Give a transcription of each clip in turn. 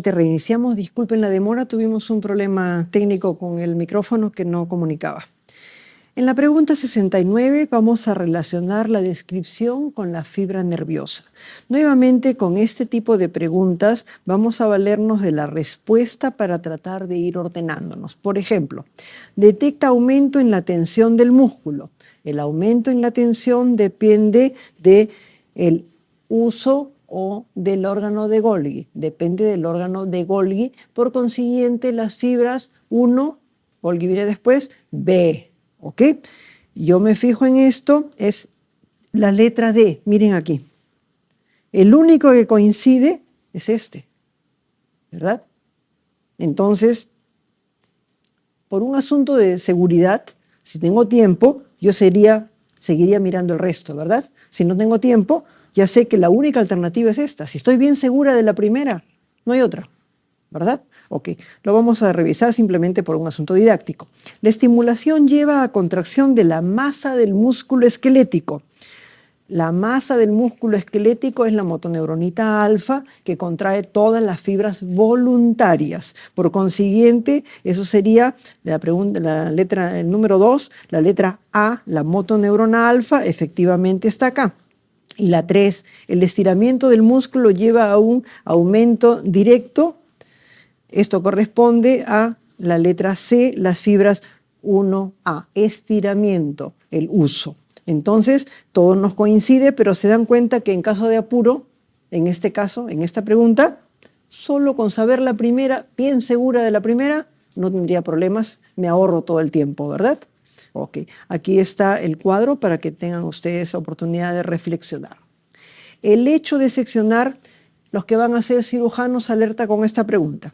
Nuevamente reiniciamos. Disculpen la demora, tuvimos un problema técnico con el micrófono que no comunicaba. En la pregunta 69 vamos a relacionar la descripción con la fibra nerviosa. Nuevamente, con este tipo de preguntas vamos a valernos de la respuesta para tratar de ir ordenándonos. Por ejemplo, detecta aumento en la tensión del músculo. El aumento en la tensión depende del uso o del órgano de Golgi. Depende del órgano de Golgi. Por consiguiente, las fibras 1, Golgi viene después, B. ¿Ok? Yo me fijo en esto, es la letra D. Miren aquí. El único que coincide es este, ¿verdad? Entonces, por un asunto de seguridad, si tengo tiempo, yo seguiría mirando el resto, ¿verdad? Si no tengo tiempo, ya sé que la única alternativa es esta. Si estoy bien segura de la primera, no hay otra, ¿verdad? Ok, lo vamos a revisar simplemente por un asunto didáctico. La estimulación lleva a contracción de la masa del músculo esquelético. La masa del músculo esquelético es la motoneuronita alfa, que contrae todas las fibras voluntarias. Por consiguiente, eso sería el número 2, la letra A, la motoneurona alfa, efectivamente está acá. Y la 3, el estiramiento del músculo lleva a un aumento directo. Esto corresponde a la letra C, las fibras 1A, estiramiento, el uso. Entonces, todo nos coincide, pero se dan cuenta que en caso de apuro, en este caso, en esta pregunta, solo con saber la primera, bien segura de la primera, no tendría problemas, me ahorro todo el tiempo, ¿verdad? Ok, aquí está el cuadro para que tengan ustedes oportunidad de reflexionar. El hecho de seccionar, los que van a ser cirujanos alerta con esta pregunta.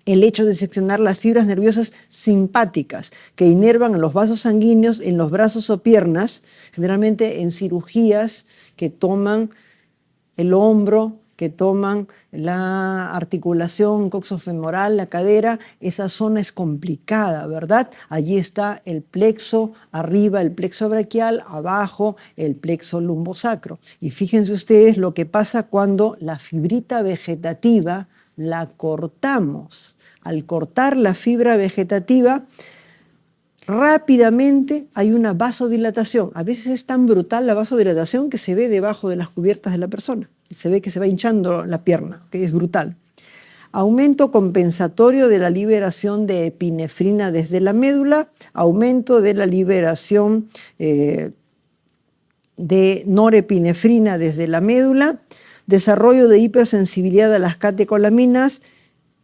El hecho de seccionar las fibras nerviosas simpáticas que inervan a los vasos sanguíneos en los brazos o piernas, generalmente en cirugías que toman el hombro, que toman la articulación coxofemoral, la cadera, esa zona es complicada, ¿verdad? Allí está el plexo, arriba el plexo braquial, abajo el plexo lumbosacro. Y fíjense ustedes lo que pasa cuando la fibrita vegetativa la cortamos. Al cortar la fibra vegetativa, rápidamente hay una vasodilatación. A veces es tan brutal la vasodilatación que se ve debajo de las cubiertas de la persona. Se ve que se va hinchando la pierna, que es brutal. Aumento compensatorio de la liberación de epinefrina desde la médula, aumento de la liberación de norepinefrina desde la médula, desarrollo de hipersensibilidad a las catecolaminas,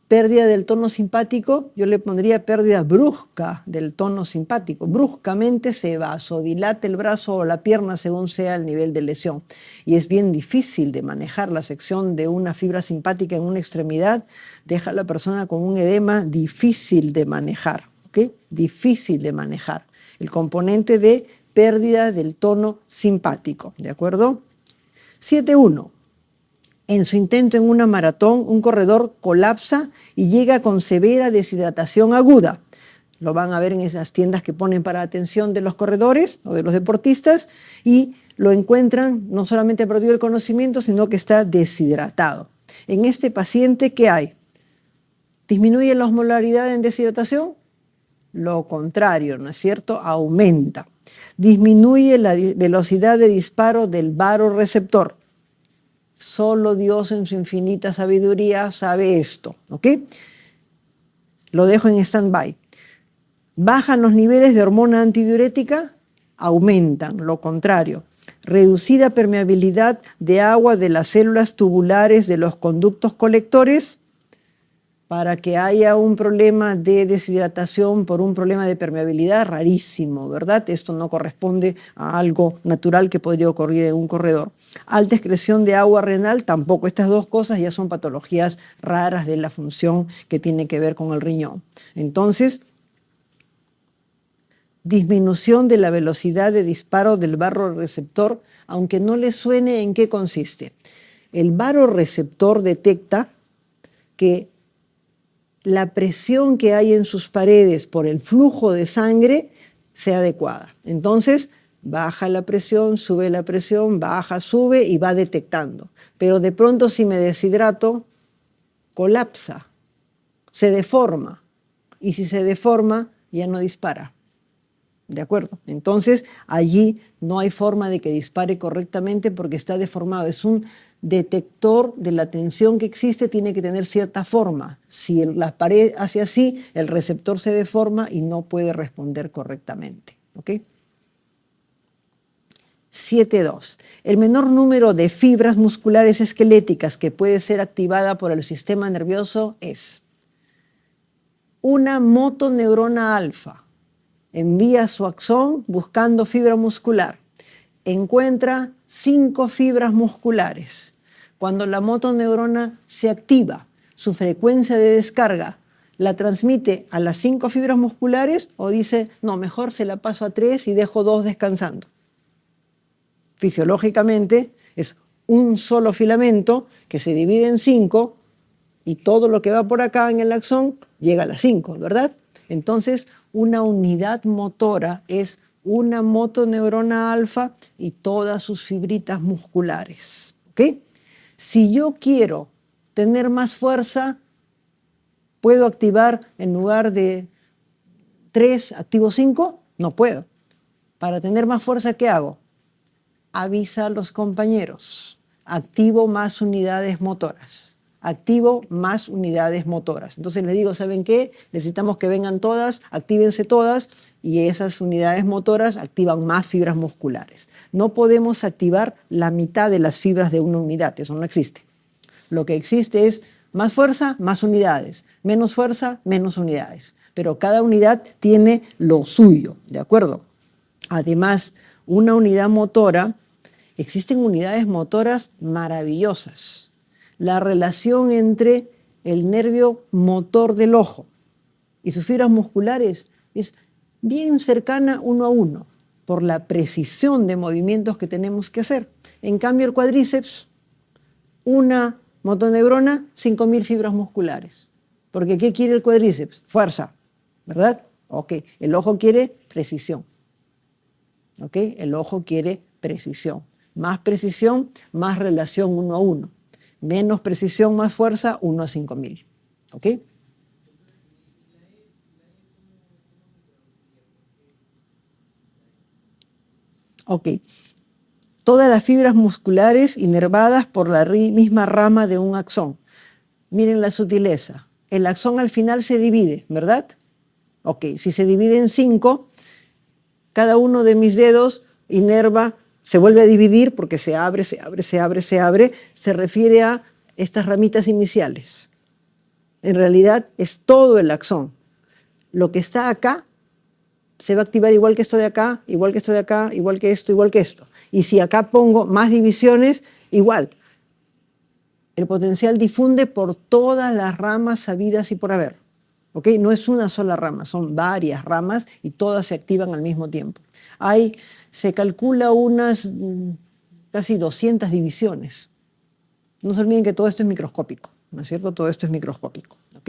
pérdida del tono simpático, yo le pondría pérdida brusca del tono simpático. Bruscamente se vasodilata el brazo o la pierna según sea el nivel de lesión. Y es bien difícil de manejar la sección de una fibra simpática en una extremidad. Deja a la persona con un edema difícil de manejar. ¿Ok? Difícil de manejar. El componente de pérdida del tono simpático. ¿De acuerdo? 7.1. En su intento en una maratón, un corredor colapsa y llega con severa deshidratación aguda. Lo van a ver en esas tiendas que ponen para atención de los corredores o de los deportistas y lo encuentran, no solamente ha perdido el conocimiento, sino que está deshidratado. En este paciente, ¿qué hay? ¿Disminuye la osmolaridad en deshidratación? Lo contrario, ¿no es cierto? Aumenta. Disminuye la velocidad de disparo del varorreceptor. Solo Dios en su infinita sabiduría sabe esto, ¿ok? Lo dejo en stand-by. Bajan los niveles de hormona antidiurética, aumentan, lo contrario. Reducida permeabilidad de agua de las células tubulares de los conductos colectores, para que haya un problema de deshidratación por un problema de permeabilidad, rarísimo, ¿verdad? Esto no corresponde a algo natural que podría ocurrir en un corredor. Alta excreción de agua renal, tampoco. Estas dos cosas ya son patologías raras de la función que tiene que ver con el riñón. Entonces, disminución de la velocidad de disparo del varorreceptor, aunque no le suene en qué consiste. El varorreceptor detecta que la presión que hay en sus paredes por el flujo de sangre sea adecuada. Entonces, baja la presión, sube la presión, baja, sube y va detectando. Pero de pronto si me deshidrato, colapsa, se deforma. Y si se deforma, ya no dispara. ¿De acuerdo? Entonces, allí no hay forma de que dispare correctamente porque está deformado. Es un detector de la tensión que existe, tiene que tener cierta forma. Si la pared hace así, el receptor se deforma y no puede responder correctamente. ¿Ok? 7.2. El menor número de fibras musculares esqueléticas que puede ser activada por el sistema nervioso es una motoneurona alfa. Envía su axón buscando fibra muscular. Encuentra 5 fibras musculares. Cuando la motoneurona se activa, su frecuencia de descarga la transmite a las 5 fibras musculares o dice, no, mejor se la paso a 3 y dejo 2 descansando. Fisiológicamente es un solo filamento que se divide en 5 y todo lo que va por acá en el axón llega a las 5, ¿verdad? Entonces, una unidad motora es una motoneurona alfa y todas sus fibritas musculares. ¿Ok? Si yo quiero tener más fuerza, ¿puedo activar en lugar de 3, activo 5? No puedo. Para tener más fuerza, ¿qué hago? Avisa a los compañeros. Activo más unidades motoras. Activo más unidades motoras. Entonces les digo, ¿saben qué? Necesitamos que vengan todas, actívense todas y esas unidades motoras activan más fibras musculares. No podemos activar la mitad de las fibras de una unidad, eso no existe. Lo que existe es más fuerza, más unidades, menos fuerza, menos unidades. Pero cada unidad tiene lo suyo, ¿de acuerdo? Además, una unidad motora, existen unidades motoras maravillosas. La relación entre el nervio motor del ojo y sus fibras musculares es bien cercana uno a uno por la precisión de movimientos que tenemos que hacer. En cambio, el cuádriceps, una motoneurona, 5.000 fibras musculares. Porque ¿qué quiere el cuádriceps? Fuerza, ¿verdad? Ok, el ojo quiere precisión. Ok, el ojo quiere precisión. Más precisión, más relación uno a uno. Menos precisión, más fuerza, 1 a 5.000. ¿Ok? Ok. Todas las fibras musculares inervadas por la misma rama de un axón. Miren la sutileza. El axón al final se divide, ¿verdad? Ok, si se divide en 5, cada uno de mis dedos inerva, se vuelve a dividir porque se abre, se abre, se abre, se abre. Se refiere a estas ramitas iniciales. En realidad es todo el axón. Lo que está acá se va a activar igual que esto de acá, igual que esto de acá, igual que esto, igual que esto. Y si acá pongo más divisiones, igual. El potencial difunde por todas las ramas sabidas y por haber. ¿Ok? No es una sola rama, son varias ramas y todas se activan al mismo tiempo. Se calcula unas casi 200 divisiones. No se olviden que todo esto es microscópico, ¿no es cierto? Todo esto es microscópico. ¿Ok?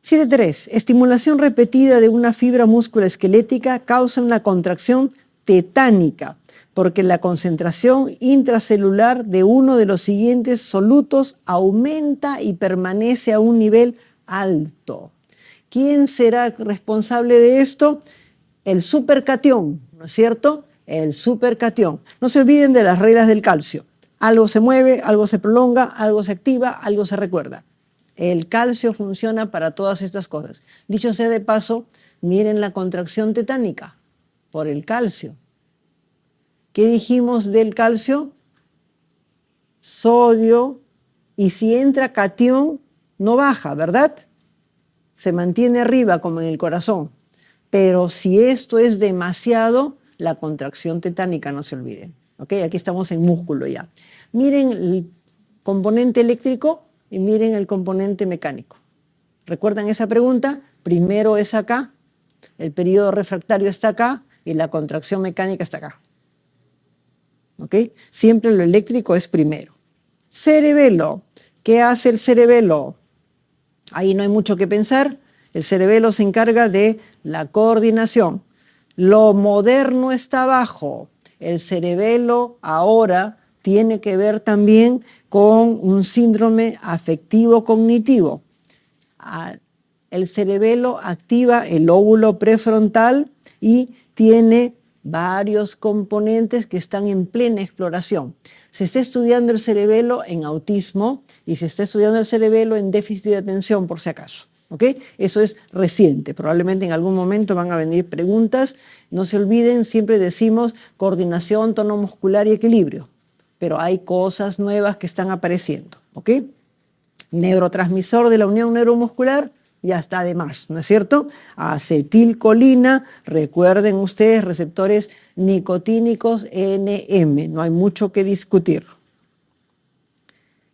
7.3. Estimulación repetida de una fibra musculoesquelética causa una contracción tetánica, porque la concentración intracelular de uno de los siguientes solutos aumenta y permanece a un nivel alto. ¿Quién será responsable de esto? El supercatión, ¿no es cierto? El supercatión. No se olviden de las reglas del calcio. Algo se mueve, algo se prolonga, algo se activa, algo se recuerda. El calcio funciona para todas estas cosas. Dicho sea de paso, miren la contracción tetánica por el calcio. ¿Qué dijimos del calcio? Sodio, y si entra catión, no baja, ¿verdad? Se mantiene arriba como en el corazón. Pero si esto es demasiado, la contracción tetánica, no se olviden. ¿Ok? Aquí estamos en músculo ya. Miren el componente eléctrico y miren el componente mecánico. ¿Recuerdan esa pregunta? Primero es acá, el periodo refractario está acá y la contracción mecánica está acá. ¿Ok? Siempre lo eléctrico es primero. Cerebelo. ¿Qué hace el cerebelo? Ahí no hay mucho que pensar. El cerebelo se encarga de la coordinación. Lo moderno está abajo. El cerebelo ahora tiene que ver también con un síndrome afectivo cognitivo. El cerebelo activa el lóbulo prefrontal y tiene varios componentes que están en plena exploración. Se está estudiando el cerebelo en autismo y se está estudiando el cerebelo en déficit de atención, por si acaso. ¿Ok? Eso es reciente. Probablemente en algún momento van a venir preguntas. No se olviden, siempre decimos coordinación, tono muscular y equilibrio. Pero hay cosas nuevas que están apareciendo. ¿Ok? Neurotransmisor de la unión neuromuscular, ya está de más, ¿no es cierto? Acetilcolina, recuerden ustedes, receptores nicotínicos NM, no hay mucho que discutir.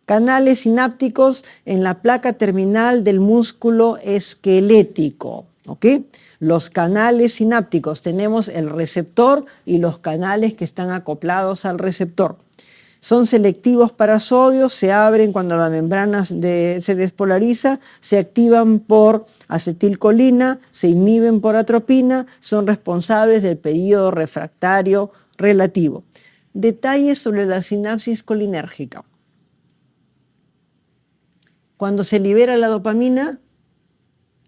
Canales sinápticos en la placa terminal del músculo esquelético, ¿ok? Los canales sinápticos, tenemos el receptor y los canales que están acoplados al receptor. Son selectivos para sodio, se abren cuando la membrana se despolariza, se activan por acetilcolina, se inhiben por atropina, son responsables del periodo refractario relativo. Detalles sobre la sinapsis colinérgica. Cuando se libera la dopamina,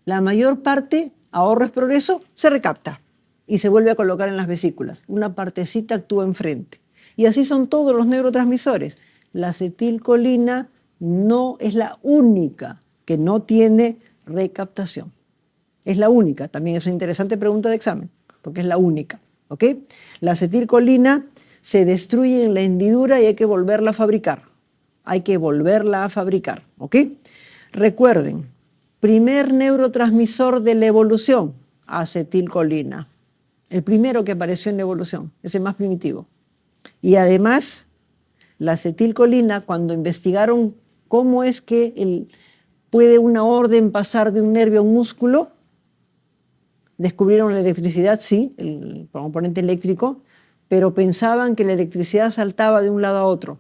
la mayor parte, ahorro es progreso, se recapta y se vuelve a colocar en las vesículas. Una partecita actúa enfrente. Y así son todos los neurotransmisores. La acetilcolina no es la única que no tiene recaptación. Es la única. También es una interesante pregunta de examen, porque es la única. ¿Ok? La acetilcolina se destruye en la hendidura y hay que volverla a fabricar. Hay que volverla a fabricar. ¿Ok? Recuerden, primer neurotransmisor de la evolución, acetilcolina. El primero que apareció en la evolución, es el más primitivo. Y además, la acetilcolina, cuando investigaron cómo es que puede una orden pasar de un nervio a un músculo, descubrieron la electricidad, sí, el componente eléctrico, pero pensaban que la electricidad saltaba de un lado a otro.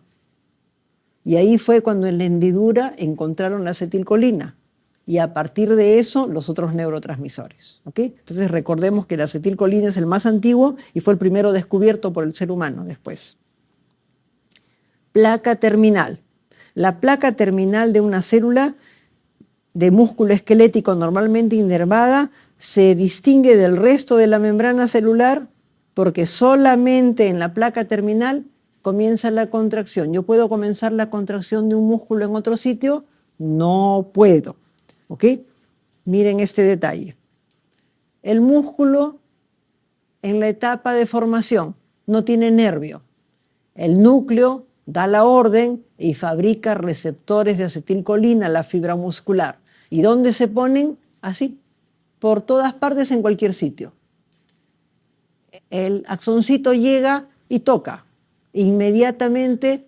Y ahí fue cuando en la hendidura encontraron la acetilcolina. Y a partir de eso, los otros neurotransmisores. ¿Ok? Entonces recordemos que la acetilcolina es el más antiguo y fue el primero descubierto por el ser humano después. Placa terminal. La placa terminal de una célula de músculo esquelético normalmente inervada se distingue del resto de la membrana celular porque solamente en la placa terminal comienza la contracción. ¿Yo puedo comenzar la contracción de un músculo en otro sitio? No puedo. ¿Ok? Miren este detalle. El músculo en la etapa de formación no tiene nervio. El núcleo da la orden y fabrica receptores de acetilcolina, la fibra muscular. ¿Y dónde se ponen? Así, por todas partes, en cualquier sitio. El axoncito llega y toca. Inmediatamente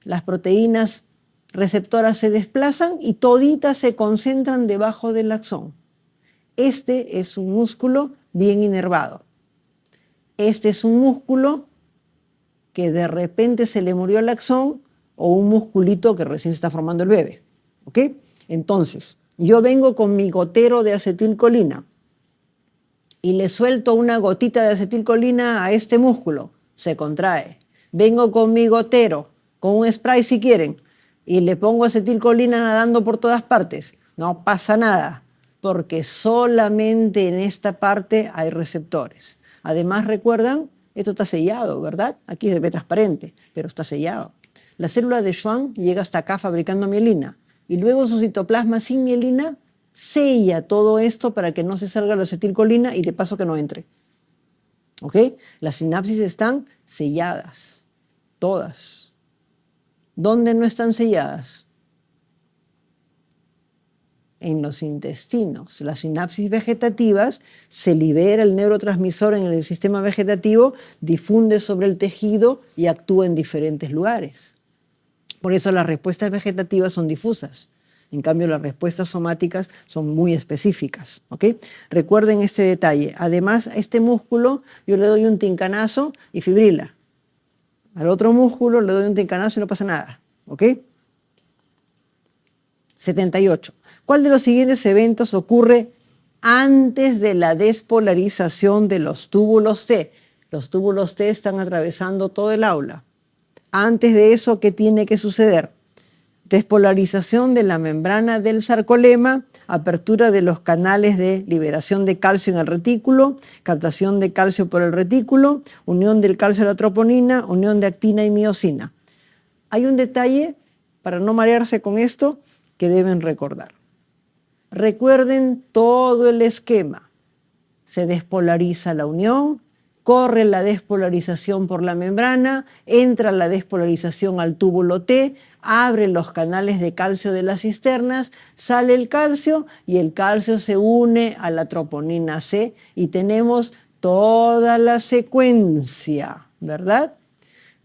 las proteínas receptoras se desplazan y toditas se concentran debajo del axón. Este es un músculo bien inervado. Este es un músculo que de repente se le murió el axón o un musculito que recién se está formando el bebé. ¿Ok? Entonces, yo vengo con mi gotero de acetilcolina y le suelto una gotita de acetilcolina a este músculo. Se contrae. Vengo con mi gotero, con un spray si quieren, y le pongo acetilcolina nadando por todas partes. No pasa nada, porque solamente en esta parte hay receptores. Además, recuerdan, esto está sellado, ¿verdad? Aquí se ve transparente, pero está sellado. La célula de Schwann llega hasta acá fabricando mielina y luego su citoplasma sin mielina sella todo esto para que no se salga la acetilcolina y de paso que no entre. ¿Ok? Las sinapsis están selladas, todas. ¿Dónde no están selladas? En los intestinos. Las sinapsis vegetativas, se libera el neurotransmisor en el sistema vegetativo, difunde sobre el tejido y actúa en diferentes lugares. Por eso las respuestas vegetativas son difusas. En cambio, las respuestas somáticas son muy específicas. ¿Ok? Recuerden este detalle. Además, a este músculo yo le doy un tincanazo y fibrila. Al otro músculo le doy un tincanazo y no pasa nada. ¿Ok? 78. ¿Cuál de los siguientes eventos ocurre antes de la despolarización de los túbulos T? Los túbulos T están atravesando todo el aula. Antes de eso, ¿qué tiene que suceder? Despolarización de la membrana del sarcolema, apertura de los canales de liberación de calcio en el retículo, captación de calcio por el retículo, unión del calcio a la troponina, unión de actina y miosina. Hay un detalle, para no marearse con esto, que deben recordar. Recuerden todo el esquema. Se despolariza la unión, corre la despolarización por la membrana, entra la despolarización al túbulo T, abre los canales de calcio de las cisternas, sale el calcio y el calcio se une a la troponina C y tenemos toda la secuencia, ¿verdad?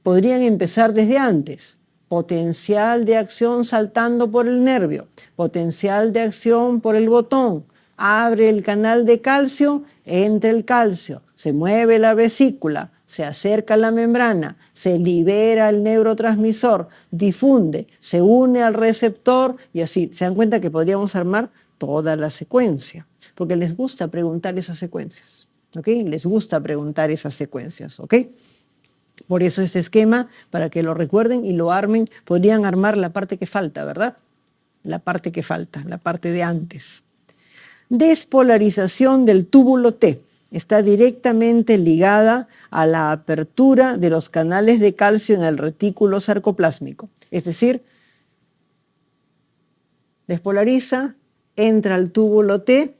Podrían empezar desde antes. Potencial de acción saltando por el nervio, potencial de acción por el botón, abre el canal de calcio, entra el calcio, se mueve la vesícula, se acerca a la membrana, se libera el neurotransmisor, difunde, se une al receptor y así. Se dan cuenta que podríamos armar toda la secuencia, porque les gusta preguntar esas secuencias, ¿ok? Les gusta preguntar esas secuencias, ¿ok? Por eso este esquema, para que lo recuerden y lo armen, podrían armar la parte que falta, ¿verdad? La parte que falta, la parte de antes. Despolarización del túbulo T. Está directamente ligada a la apertura de los canales de calcio en el retículo sarcoplásmico. Es decir, despolariza, entra al túbulo T,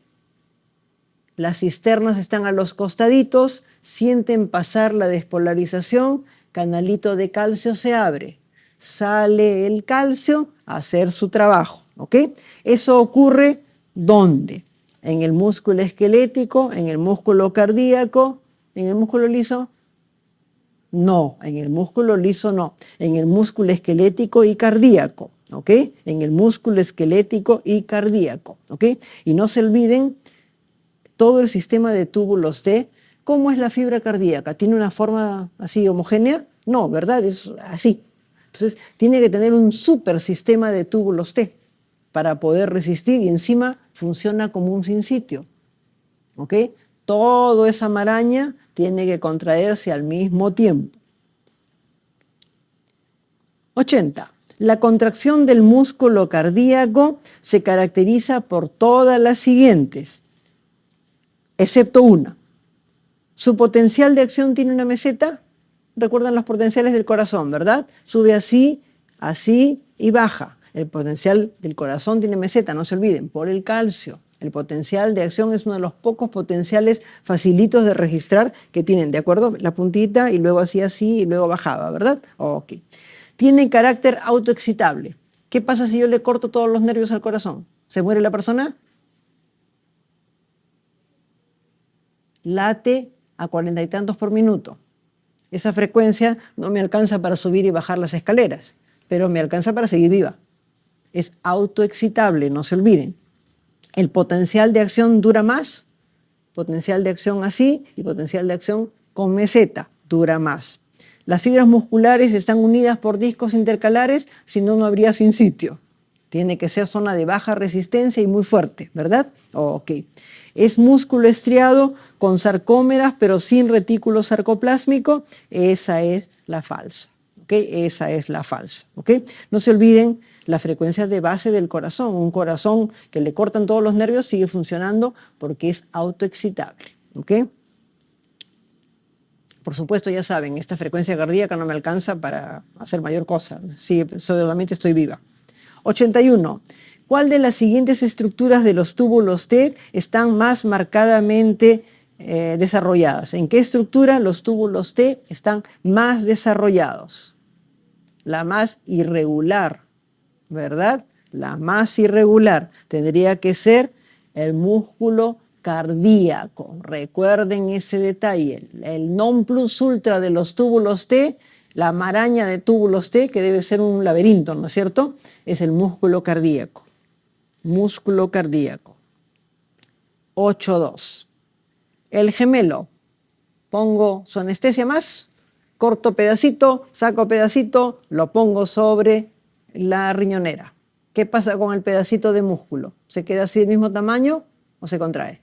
las cisternas están a los costaditos, sienten pasar la despolarización, canalito de calcio se abre, sale el calcio a hacer su trabajo, ¿ok? Eso ocurre ¿dónde? En el músculo esquelético, en el músculo cardíaco, en el músculo liso. No, en el músculo liso no, en el músculo esquelético y cardíaco, ¿ok? En el músculo esquelético y cardíaco, ¿ok? Y no se olviden todo el sistema de túbulos T. ¿Cómo es la fibra cardíaca? ¿Tiene una forma así homogénea? No, ¿verdad? Es así. Entonces, tiene que tener un super sistema de túbulos T para poder resistir y encima funciona como un sinsitio, ¿ok? Toda esa maraña tiene que contraerse al mismo tiempo. 80. La contracción del músculo cardíaco se caracteriza por todas las siguientes, excepto una. Su potencial de acción tiene una meseta. Recuerdan los potenciales del corazón, ¿verdad? Sube así, así y baja. El potencial del corazón tiene meseta, no se olviden, por el calcio. El potencial de acción es uno de los pocos potenciales facilitos de registrar que tienen, ¿de acuerdo? La puntita y luego así y luego bajaba, ¿verdad? Ok. Tiene carácter autoexcitable. ¿Qué pasa si yo le corto todos los nervios al corazón? ¿Se muere la persona? Late a 40 y tantos por minuto. Esa frecuencia no me alcanza para subir y bajar las escaleras, pero me alcanza para seguir viva. Es autoexcitable, no se olviden. El potencial de acción dura más, potencial de acción así y potencial de acción con meseta dura más. Las fibras musculares están unidas por discos intercalares, si no, no habría sinsitio. Tiene que ser zona de baja resistencia y muy fuerte, ¿verdad? Ok. Es músculo estriado con sarcómeras pero sin retículo sarcoplásmico. Esa es la falsa. ¿Ok? Esa es la falsa. ¿Ok? No se olviden la frecuencia de base del corazón. Un corazón que le cortan todos los nervios sigue funcionando porque es autoexcitable. ¿Ok? Por supuesto, ya saben, esta frecuencia cardíaca no me alcanza para hacer mayor cosa. Sí, solamente estoy viva. 81. ¿Cuál de las siguientes estructuras de los túbulos T están más marcadamente desarrolladas? ¿En qué estructura los túbulos T están más desarrollados? La más irregular, ¿verdad? La más irregular tendría que ser el músculo cardíaco. Recuerden ese detalle. El non plus ultra de los túbulos T, la maraña de túbulos T, que debe ser un laberinto, ¿no es cierto? Es el músculo cardíaco. Músculo cardíaco. 8.2. El gemelo. Pongo su anestesia más, corto pedacito, saco pedacito, lo pongo sobre la riñonera. ¿Qué pasa con el pedacito de músculo? ¿Se queda así del mismo tamaño o se contrae?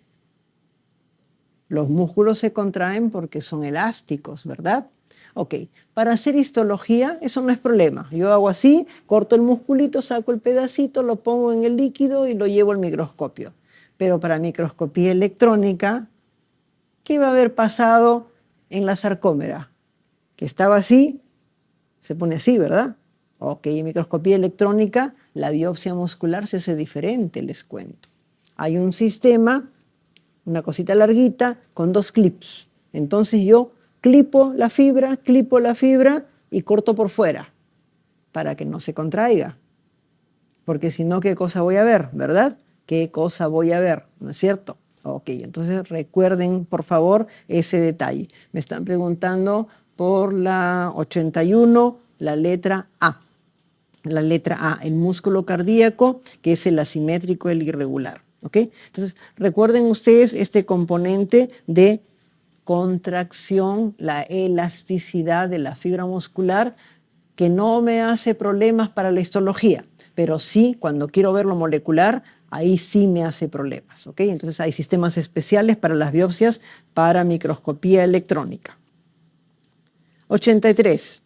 Los músculos se contraen porque son elásticos, ¿verdad? Ok, para hacer histología eso no es problema. Yo hago así, corto el musculito, saco el pedacito, lo pongo en el líquido y lo llevo al microscopio. Pero para microscopía electrónica, ¿qué va a haber pasado en la sarcómera? Que estaba así, se pone así, ¿verdad? Ok, en microscopía electrónica la biopsia muscular se hace diferente, les cuento. Hay un sistema, una cosita larguita con 2 clips. Entonces yo clipo la fibra y corto por fuera para que no se contraiga. Porque si no, ¿qué cosa voy a ver, verdad? ¿Qué cosa voy a ver? ¿No es cierto? Ok, entonces recuerden, por favor, ese detalle. Me están preguntando por la 81, la letra A. La letra A, el músculo cardíaco, que es el asimétrico, el irregular. ¿Ok? Entonces, recuerden ustedes este componente de contracción, la elasticidad de la fibra muscular, que no me hace problemas para la histología, pero sí, cuando quiero ver lo molecular, ahí sí me hace problemas. ¿Ok? Entonces, hay sistemas especiales para las biopsias para microscopía electrónica. 83.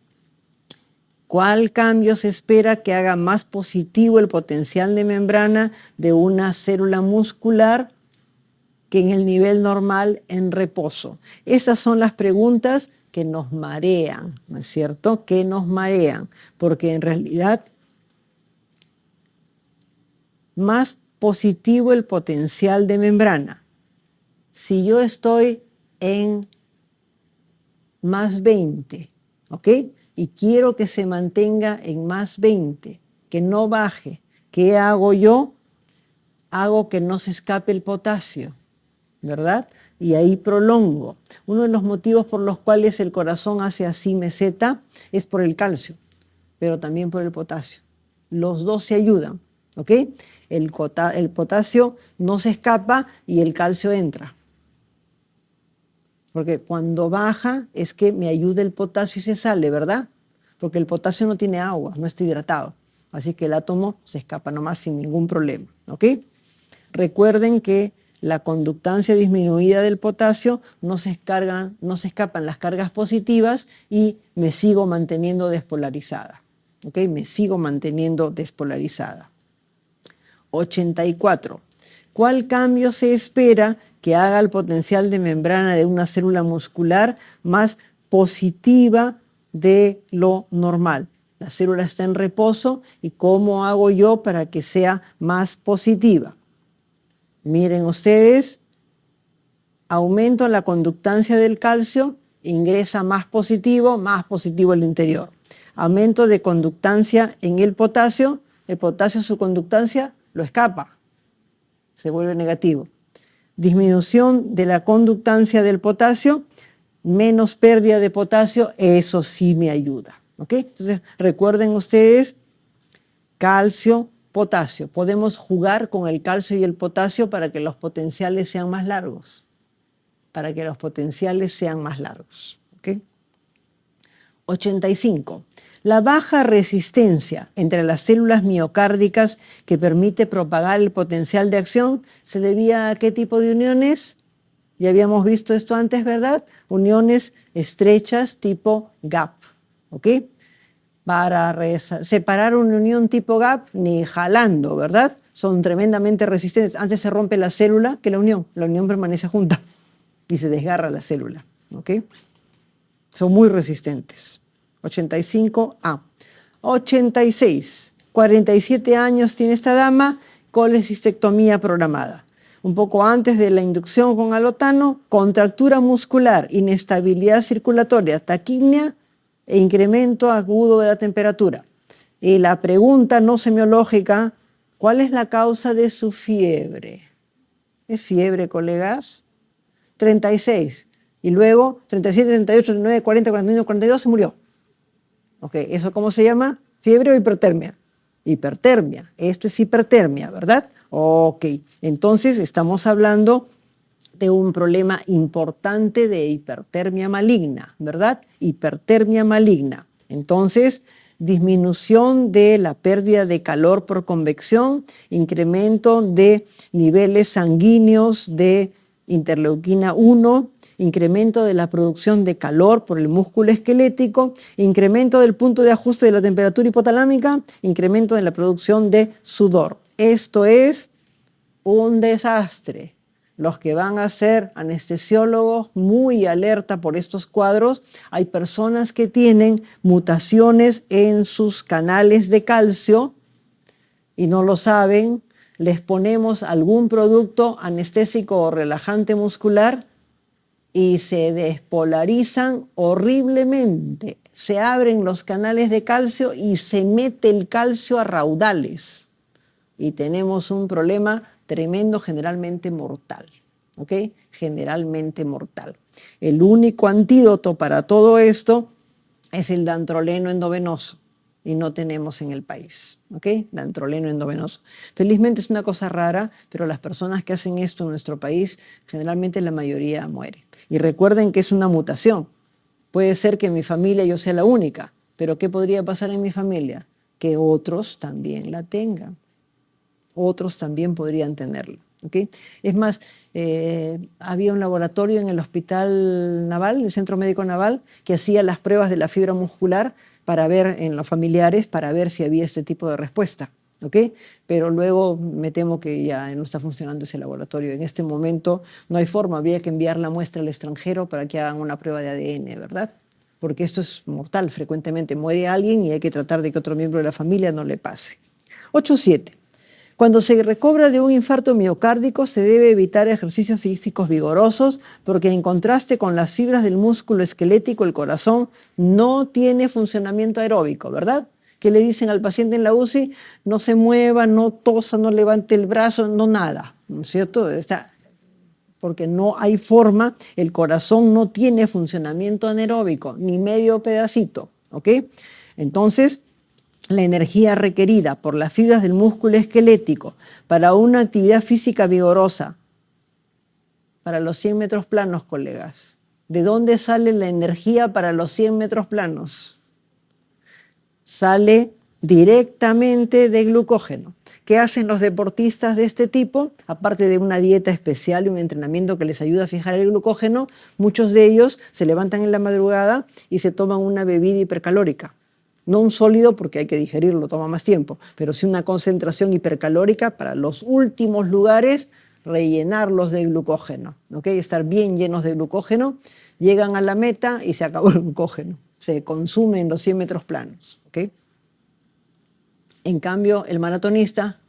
¿Cuál cambio se espera que haga más positivo el potencial de membrana de una célula muscular que en el nivel normal en reposo? Esas son las preguntas que nos marean, ¿no es cierto? Que nos marean, porque en realidad más positivo el potencial de membrana. Si yo estoy en más 20, ¿ok? Y quiero que se mantenga en más 20, que no baje. ¿Qué hago yo? Hago que no se escape el potasio, ¿verdad? Y ahí prolongo. Uno de los motivos por los cuales el corazón hace así meseta es por el calcio, pero también por el potasio. Los dos se ayudan, ¿ok? El potasio no se escapa y el calcio entra. Porque cuando baja es que me ayuda el potasio y se sale, ¿verdad? Porque el potasio no tiene agua, no está hidratado. Así que el átomo se escapa nomás sin ningún problema, ¿ok? Recuerden que la conductancia disminuida del potasio no se escapan las cargas positivas y me sigo manteniendo despolarizada, ¿ok? Me sigo manteniendo despolarizada. 84. ¿Cuál cambio se espera que haga el potencial de membrana de una célula muscular más positiva de lo normal? La célula está en reposo y ¿cómo hago yo para que sea más positiva? Miren ustedes, aumento la conductancia del calcio, ingresa más positivo al interior. Aumento de conductancia en el potasio su conductancia lo escapa, se vuelve negativo. Disminución de la conductancia del potasio, menos pérdida de potasio, eso sí me ayuda. ¿Ok? Entonces, recuerden ustedes, calcio, potasio. Podemos jugar con el calcio y el potasio para que los potenciales sean más largos. ¿Ok? 85. La baja resistencia entre las células miocárdicas que permite propagar el potencial de acción se debía a qué tipo de uniones? Ya habíamos visto esto antes, ¿verdad? Uniones estrechas tipo gap, ¿ok? Para separar una unión tipo gap, ni jalando, ¿verdad? Son tremendamente resistentes. Antes se rompe la célula que la unión permanece junta y se desgarra la célula, ¿ok? Son muy resistentes. 85A. 86. 47 años tiene esta dama, colecistectomía programada. Un poco antes de la inducción con alotano, contractura muscular, inestabilidad circulatoria, taquipnia e incremento agudo de la temperatura. Y la pregunta no semiológica, ¿cuál es la causa de su fiebre? ¿Es fiebre, colegas? 36. Y luego 37, 38, 39, 40, 41, 42 se murió. Ok, ¿eso cómo se llama? ¿Fiebre o hipertermia? Hipertermia. Esto es hipertermia, ¿verdad? Ok, entonces estamos hablando de un problema importante de hipertermia maligna, ¿verdad? Hipertermia maligna. Entonces, disminución de la pérdida de calor por convección, incremento de niveles sanguíneos de interleuquina 1, incremento de la producción de calor por el músculo esquelético, incremento del punto de ajuste de la temperatura hipotalámica, incremento de la producción de sudor. Esto es un desastre. Los que van a ser anestesiólogos, muy alerta por estos cuadros. Hay personas que tienen mutaciones en sus canales de calcio y no lo saben. Les ponemos algún producto anestésico o relajante muscular y se despolarizan horriblemente. Se abren los canales de calcio y se mete el calcio a raudales. Y tenemos un problema tremendo, generalmente mortal. ¿Ok? Generalmente mortal. El único antídoto para todo esto es el dantroleno endovenoso. Y no tenemos en el país, ¿ok? Dantroleno endovenoso. Felizmente es una cosa rara, pero las personas que hacen esto en nuestro país, generalmente la mayoría muere. Y recuerden que es una mutación. Puede ser que en mi familia yo sea la única, pero ¿qué podría pasar en mi familia? Que otros también la tengan. Otros también podrían tenerla, ¿ok? Es más, había un laboratorio en el Hospital Naval, el Centro Médico Naval, que hacía las pruebas de la fibra muscular para ver en los familiares, para ver si había este tipo de respuesta, ¿ok? Pero luego me temo que ya no está funcionando ese laboratorio. En este momento no hay forma, habría que enviar la muestra al extranjero para que hagan una prueba de ADN, ¿verdad? Porque esto es mortal, frecuentemente muere alguien y hay que tratar de que otro miembro de la familia no le pase. 8.7. Cuando se recobra de un infarto miocárdico se debe evitar ejercicios físicos vigorosos porque en contraste con las fibras del músculo esquelético, el corazón no tiene funcionamiento aeróbico, ¿verdad? ¿Qué le dicen al paciente en la UCI? No se mueva, no tosa, no levante el brazo, no nada, ¿no es cierto? Porque no hay forma, el corazón no tiene funcionamiento anaeróbico, ni medio pedacito, ¿ok? Entonces, la energía requerida por las fibras del músculo esquelético para una actividad física vigorosa, para los 100 metros planos, colegas. ¿De dónde sale la energía para los 100 metros planos? Sale directamente de glucógeno. ¿Qué hacen los deportistas de este tipo? Aparte de una dieta especial y un entrenamiento que les ayuda a fijar el glucógeno, muchos de ellos se levantan en la madrugada y se toman una bebida hipercalórica. No un sólido porque hay que digerirlo, toma más tiempo, pero sí una concentración hipercalórica para los últimos lugares, rellenarlos de glucógeno, ¿ok? Estar bien llenos de glucógeno, llegan a la meta y se acabó el glucógeno, se consume en los 100 metros planos, ¿ok? En cambio, el maratonista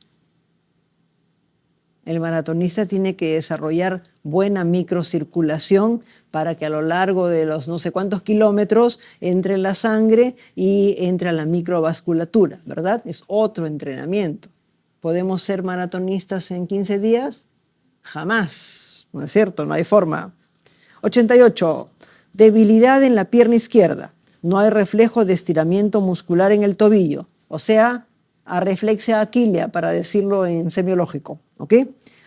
tiene que desarrollar buena microcirculación para que a lo largo de los no sé cuántos kilómetros entre la sangre y entre a la microvasculatura, ¿verdad? Es otro entrenamiento. ¿Podemos ser maratonistas en 15 días? Jamás, ¿no es cierto? No hay forma. 88. Debilidad en la pierna izquierda. No hay reflejo de estiramiento muscular en el tobillo. O sea, arreflexia aquilea, para decirlo en semiológico, ¿ok?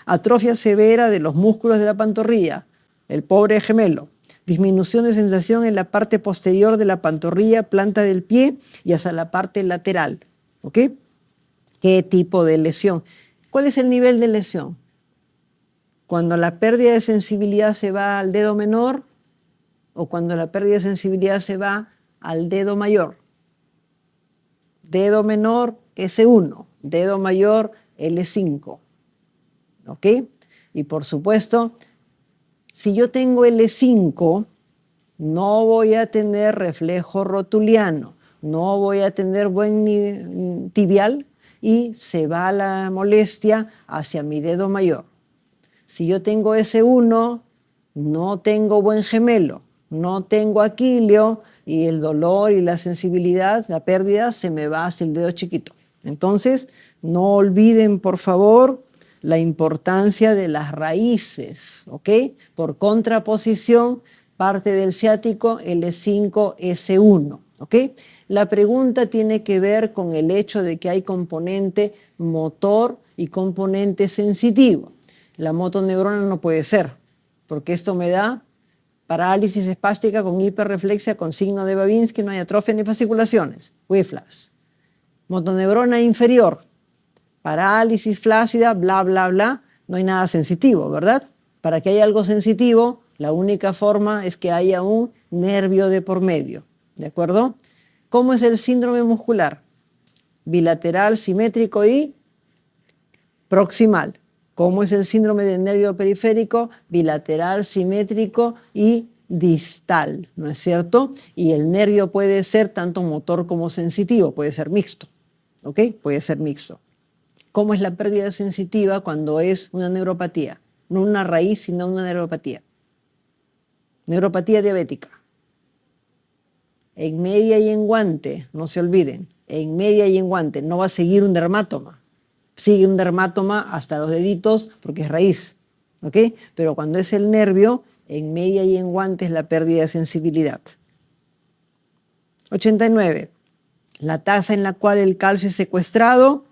Atrofia severa de los músculos de la pantorrilla, el pobre gemelo. Disminución de sensación en la parte posterior de la pantorrilla, planta del pie y hacia la parte lateral, ¿ok? ¿Qué tipo de lesión? ¿Cuál es el nivel de lesión? Cuando la pérdida de sensibilidad se va al dedo menor o cuando la pérdida de sensibilidad se va al dedo mayor. Dedo menor, S1, dedo mayor, L5, ¿ok? Y por supuesto, si yo tengo L5, no voy a tener reflejo rotuliano, no voy a tener buen tibial y se va la molestia hacia mi dedo mayor. Si yo tengo S1, no tengo buen gemelo, no tengo aquileo y el dolor y la sensibilidad, la pérdida, se me va hacia el dedo chiquito. Entonces, no olviden, por favor, la importancia de las raíces, ¿ok? Por contraposición, parte del ciático, L5, S1, ¿ok? La pregunta tiene que ver con el hecho de que hay componente motor y componente sensitivo. La motoneurona no puede ser, porque esto me da parálisis espástica con hiperreflexia con signo de Babinski, no hay atrofia ni fasciculaciones, whiplash. Motoneurona inferior, parálisis flácida, bla, bla, bla, no hay nada sensitivo, ¿verdad? Para que haya algo sensitivo, la única forma es que haya un nervio de por medio. ¿De acuerdo? ¿Cómo es el síndrome muscular? Bilateral, simétrico y proximal. ¿Cómo es el síndrome del nervio periférico? Bilateral, simétrico y distal, ¿no es cierto? Y el nervio puede ser tanto motor como sensitivo, puede ser mixto, ¿ok? Puede ser mixto. ¿Cómo es la pérdida sensitiva cuando es una neuropatía? No una raíz, sino una neuropatía. Neuropatía diabética. En media y en guante, no se olviden, en media y en guante no va a seguir un dermátoma. Sigue un dermátoma hasta los deditos porque es raíz, ¿ok? Pero cuando es el nervio, en media y en guante es la pérdida de sensibilidad. 89. La tasa en la cual el calcio es secuestrado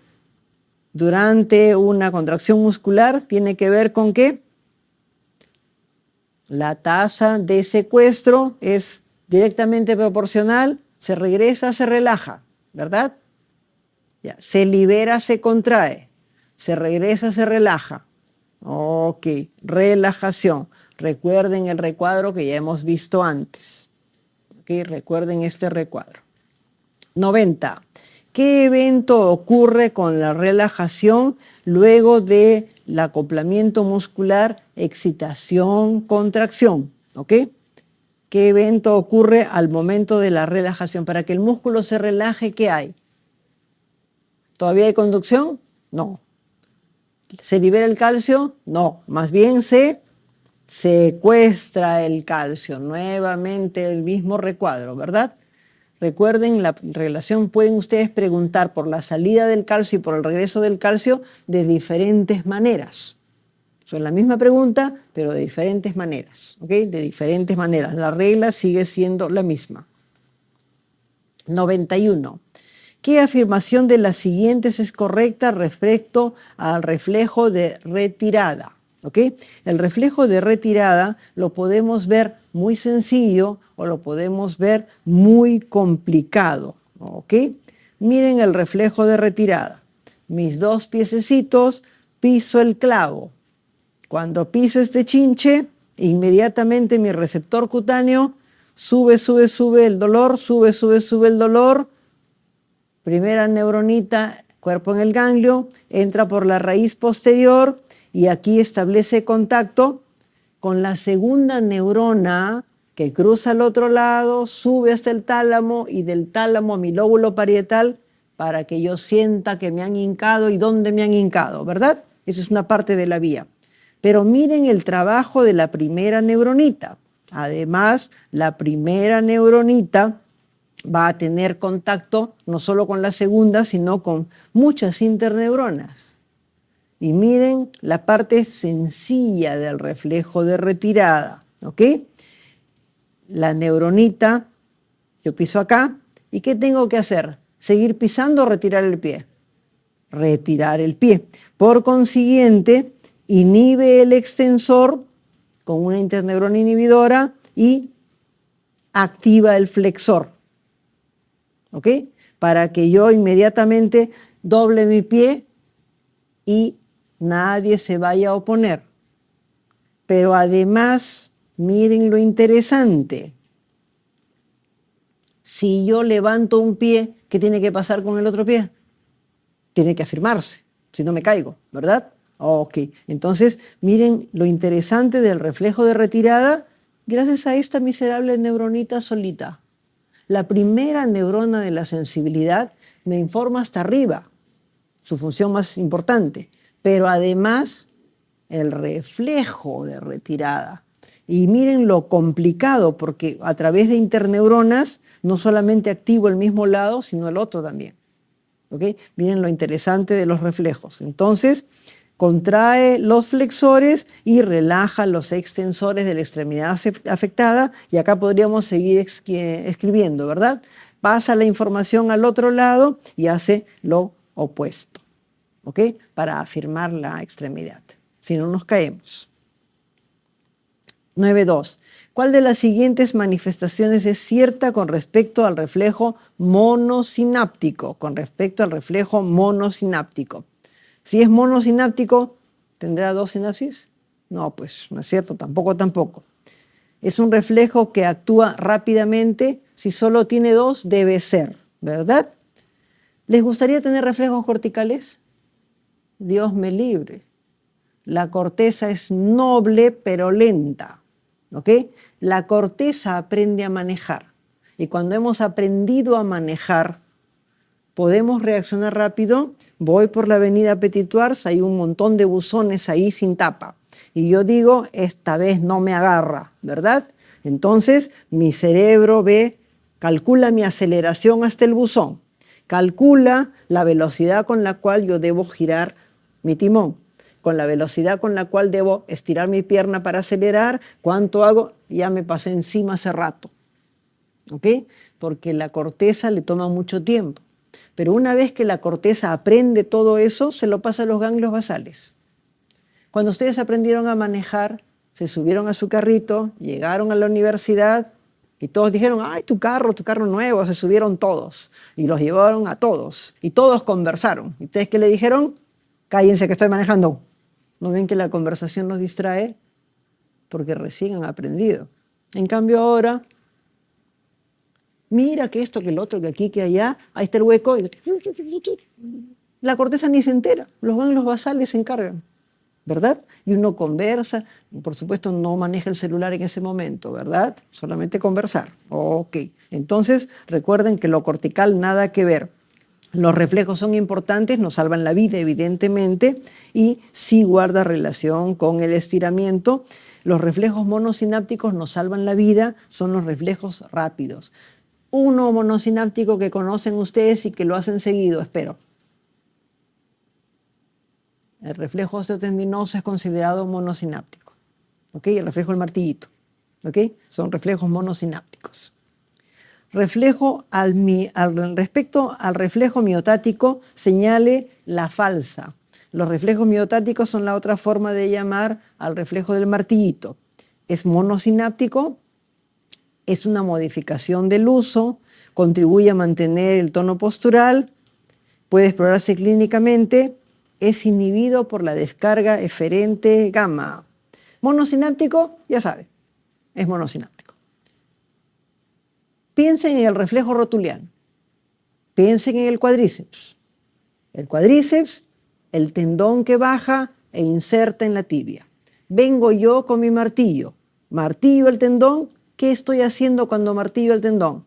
durante una contracción muscular tiene que ver con ¿qué? La tasa de secuestro es directamente proporcional, se regresa, se relaja, ¿verdad? Ya, se libera, se contrae, se regresa, se relaja. Ok, relajación. Recuerden el recuadro que ya hemos visto antes. Ok, recuerden este recuadro. 90. ¿Qué evento ocurre con la relajación luego del acoplamiento muscular, excitación, contracción? ¿Ok? ¿Qué evento ocurre al momento de la relajación? Para que el músculo se relaje, ¿qué hay? ¿Todavía hay conducción? No. ¿Se libera el calcio? No. Más bien se secuestra el calcio. Nuevamente el mismo recuadro, ¿verdad? Recuerden la relación, pueden ustedes preguntar por la salida del calcio y por el regreso del calcio de diferentes maneras. Son la misma pregunta, pero de diferentes maneras, ¿ok? De diferentes maneras. La regla sigue siendo la misma. 91. ¿Qué afirmación de las siguientes es correcta respecto al reflejo de retirada? ¿Ok? El reflejo de retirada lo podemos ver muy sencillo o lo podemos ver muy complicado. ¿Ok? Miren el reflejo de retirada. Mis dos piececitos, piso el clavo. Cuando piso este chinche, inmediatamente mi receptor cutáneo sube el dolor, sube el dolor. Primera neuronita, cuerpo en el ganglio, entra por la raíz posterior y aquí establece contacto con la segunda neurona que cruza al otro lado, sube hasta el tálamo y del tálamo a mi lóbulo parietal para que yo sienta que me han hincado y dónde me han hincado, ¿verdad? Esa es una parte de la vía. Pero miren el trabajo de la primera neuronita. Además, la primera neuronita va a tener contacto no solo con la segunda, sino con muchas interneuronas. Y miren la parte sencilla del reflejo de retirada, ¿ok? La neuronita, yo piso acá, ¿y qué tengo que hacer? ¿Seguir pisando o retirar el pie? Retirar el pie. Por consiguiente, inhibe el extensor con una interneurona inhibidora y activa el flexor. ¿Ok? Para que yo inmediatamente doble mi pie y nadie se vaya a oponer. Pero además, miren lo interesante. Si yo levanto un pie, ¿qué tiene que pasar con el otro pie? Tiene que afirmarse, si no me caigo, ¿verdad? Ok, entonces miren lo interesante del reflejo de retirada gracias a esta miserable neuronita solita. La primera neurona de la sensibilidad me informa hasta arriba, su función más importante, pero además el reflejo de retirada. Y miren lo complicado, porque a través de interneuronas no solamente activo el mismo lado, sino el otro también. ¿Ok? Miren lo interesante de los reflejos. Entonces, contrae los flexores y relaja los extensores de la extremidad afectada y acá podríamos seguir escribiendo, ¿verdad? Pasa la información al otro lado y hace lo opuesto, ¿ok? Para afirmar la extremidad, si no nos caemos. 9.2. ¿Cuál de las siguientes manifestaciones es cierta con respecto al reflejo monosináptico? Con respecto al reflejo monosináptico. Si es monosináptico, ¿tendrá dos sinapsis? No, pues no es cierto, tampoco. Es un reflejo que actúa rápidamente. Si solo tiene dos, debe ser, ¿verdad? ¿Les gustaría tener reflejos corticales? Dios me libre. La corteza es noble pero lenta, ¿ok? La corteza aprende a manejar. Y cuando hemos aprendido a manejar, podemos reaccionar rápido. Voy por la avenida Petit Thouars, hay un montón de buzones ahí sin tapa. Y yo digo, esta vez no me agarra, ¿verdad? Entonces mi cerebro calcula mi aceleración hasta el buzón, calcula la velocidad con la cual yo debo girar mi timón, con la velocidad con la cual debo estirar mi pierna para acelerar, cuánto hago, ya me pasé encima hace rato, ¿ok? Porque la corteza le toma mucho tiempo. Pero una vez que la corteza aprende todo eso, se lo pasa a los ganglios basales. Cuando ustedes aprendieron a manejar, se subieron a su carrito, llegaron a la universidad y todos dijeron, ay, tu carro nuevo, se subieron todos. Y los llevaron a todos. Y todos conversaron. ¿Y ustedes qué le dijeron? Cállense que estoy manejando. ¿No ven que la conversación nos distrae? Porque recién han aprendido. En cambio ahora, mira que esto, que el otro, que aquí, que allá, ahí está el hueco. La corteza ni se entera, los ganglios basales se encargan, ¿verdad? Y uno conversa, por supuesto no maneja el celular en ese momento, ¿verdad? Solamente conversar. Ok, entonces recuerden que lo cortical nada que ver. Los reflejos son importantes, nos salvan la vida evidentemente y sí guarda relación con el estiramiento. Los reflejos monosinápticos nos salvan la vida, son los reflejos rápidos. Uno monosináptico que conocen ustedes y que lo hacen seguido, espero. El reflejo osteotendinoso es considerado monosináptico. ¿Ok? El reflejo del martillito. ¿Ok? Son reflejos monosinápticos. Respecto al reflejo miotático, señale la falsa. Los reflejos miotáticos son la otra forma de llamar al reflejo del martillito. Es monosináptico, es una modificación del uso, contribuye a mantener el tono postural, puede explorarse clínicamente, es inhibido por la descarga eferente gamma. Monosináptico, ya sabe, es monosináptico. Piensen en el reflejo rotuliano. Piensen en el cuádriceps. El cuádriceps, el tendón que baja e inserta en la tibia. Vengo yo con mi martillo. Martillo el tendón. ¿Qué estoy haciendo cuando martillo el tendón?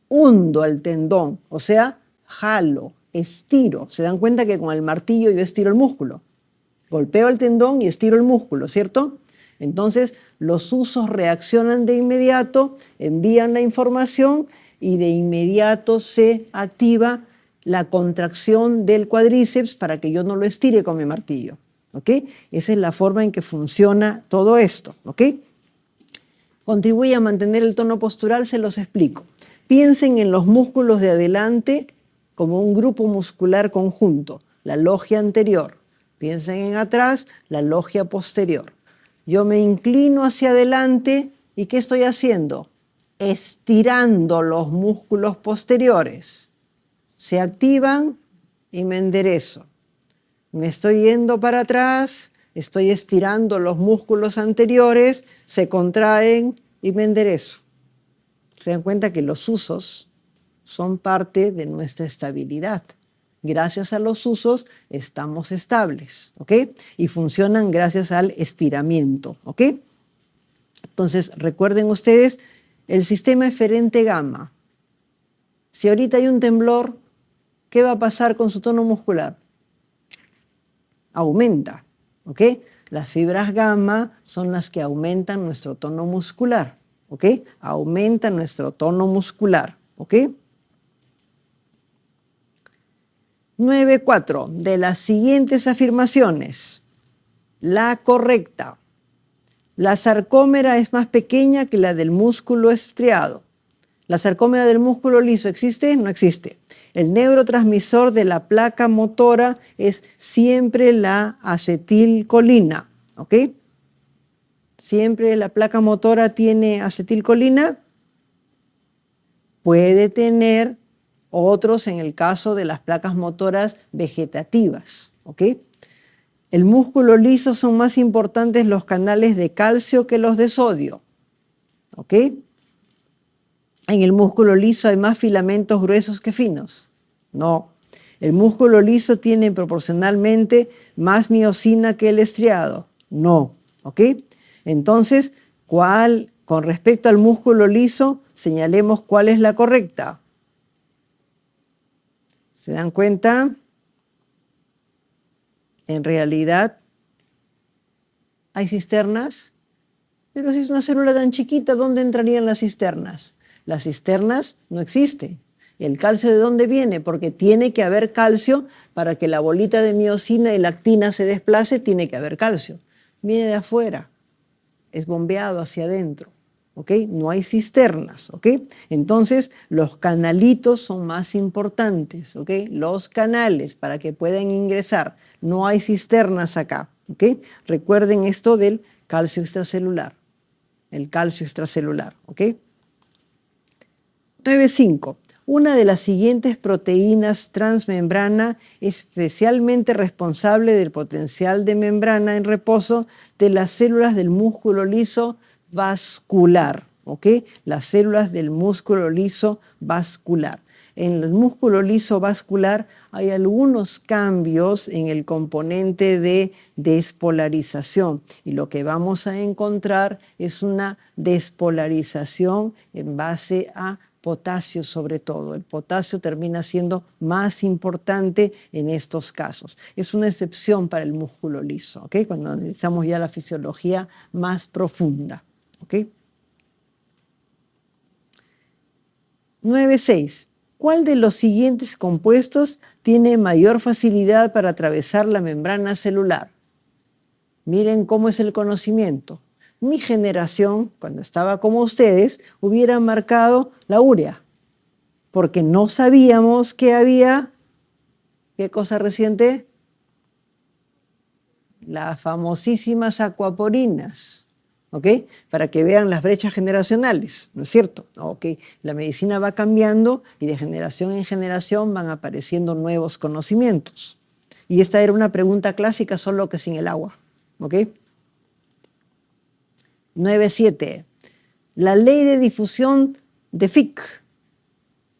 Hundo el tendón, o sea, jalo, estiro. ¿Se dan cuenta que con el martillo yo estiro el músculo? Golpeo el tendón y estiro el músculo, ¿cierto? Entonces, los usos reaccionan de inmediato, envían la información y de inmediato se activa la contracción del cuádriceps para que yo no lo estire con mi martillo. ¿Ok? Esa es la forma en que funciona todo esto. ¿Ok? Contribuye a mantener el tono postural, se los explico. Piensen en los músculos de adelante como un grupo muscular conjunto, la logia anterior. Piensen en atrás, la logia posterior. Yo me inclino hacia adelante y ¿qué estoy haciendo? Estirando los músculos posteriores. Se activan y me enderezo. Me estoy yendo para atrás, estoy estirando los músculos anteriores, se contraen y me enderezo. Se dan cuenta que los usos son parte de nuestra estabilidad. Gracias a los usos estamos estables, ¿ok? Y funcionan gracias al estiramiento, ¿ok? Entonces, recuerden ustedes el sistema eferente gamma. Si ahorita hay un temblor, ¿qué va a pasar con su tono muscular? Aumenta, ¿ok? Las fibras gamma son las que aumentan nuestro tono muscular, ¿ok? Aumentan nuestro tono muscular, ¿ok? 9.4. De las siguientes afirmaciones, la correcta. La sarcómera es más pequeña que la del músculo estriado. ¿La sarcómera del músculo liso existe? No existe. El neurotransmisor de la placa motora es siempre la acetilcolina, ¿ok? Siempre la placa motora tiene acetilcolina. Puede tener otros en el caso de las placas motoras vegetativas, ¿ok? el músculo liso son más importantes los canales de calcio que los de sodio. ¿Ok? ¿En el músculo liso hay más filamentos gruesos que finos? No. ¿El músculo liso tiene proporcionalmente más miosina que el estriado? No. ¿Ok? Entonces, con respecto al músculo liso, señalemos cuál es la correcta. ¿Se dan cuenta? En realidad, hay cisternas, pero si es una célula tan chiquita, ¿dónde entrarían las cisternas? Las cisternas no existen. ¿El calcio de dónde viene? Porque tiene que haber calcio para que la bolita de miosina y lactina se desplace, tiene que haber calcio. Viene de afuera, es bombeado hacia adentro. ¿Ok? No hay cisternas, ¿ok? Entonces, los canalitos son más importantes, ¿ok? Los canales para que puedan ingresar. No hay cisternas acá, ¿ok? Recuerden esto del calcio extracelular, el calcio extracelular, ¿ok? 9.5. Una de las siguientes proteínas transmembrana especialmente responsable del potencial de membrana en reposo de las células del músculo liso vascular, ¿ok? Las células del músculo liso vascular. En el músculo liso vascular hay algunos cambios en el componente de despolarización y lo que vamos a encontrar es una despolarización en base a potasio sobre todo. El potasio termina siendo más importante en estos casos. Es una excepción para el músculo liso, ¿ok? Cuando analizamos ya la fisiología más profunda, ¿ok? 9.6. ¿Cuál de los siguientes compuestos tiene mayor facilidad para atravesar la membrana celular? Miren cómo es el conocimiento. Mi generación, cuando estaba como ustedes, hubiera marcado la urea, porque no sabíamos que había, ¿qué cosa reciente? Las famosísimas acuaporinas, ¿ok? Para que vean las brechas generacionales, ¿no es cierto? ¿Ok? La medicina va cambiando y de generación en generación van apareciendo nuevos conocimientos. Y esta era una pregunta clásica, solo que sin el agua, ¿ok? 9.7. La ley de difusión de Fick.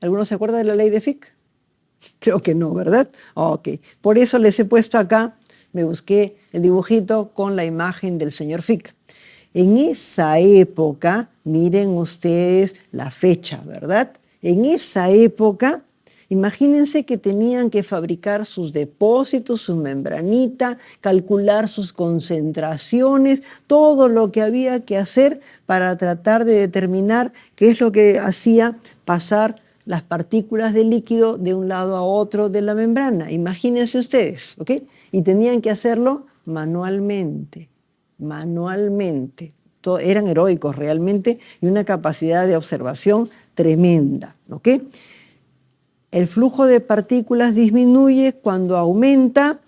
¿Alguno se acuerda de la ley de Fick? Creo que no, ¿verdad? Ok. Por eso les he puesto acá, me busqué el dibujito con la imagen del señor Fick. En esa época, miren ustedes la fecha, ¿verdad? En esa época, imagínense que tenían que fabricar sus depósitos, su membranita, calcular sus concentraciones, todo lo que había que hacer para tratar de determinar qué es lo que hacía pasar las partículas de líquido de un lado a otro de la membrana. Imagínense ustedes, ¿ok? Y tenían que hacerlo manualmente. Eran heroicos realmente y una capacidad de observación tremenda, ¿ok? El flujo de partículas disminuye cuando aumenta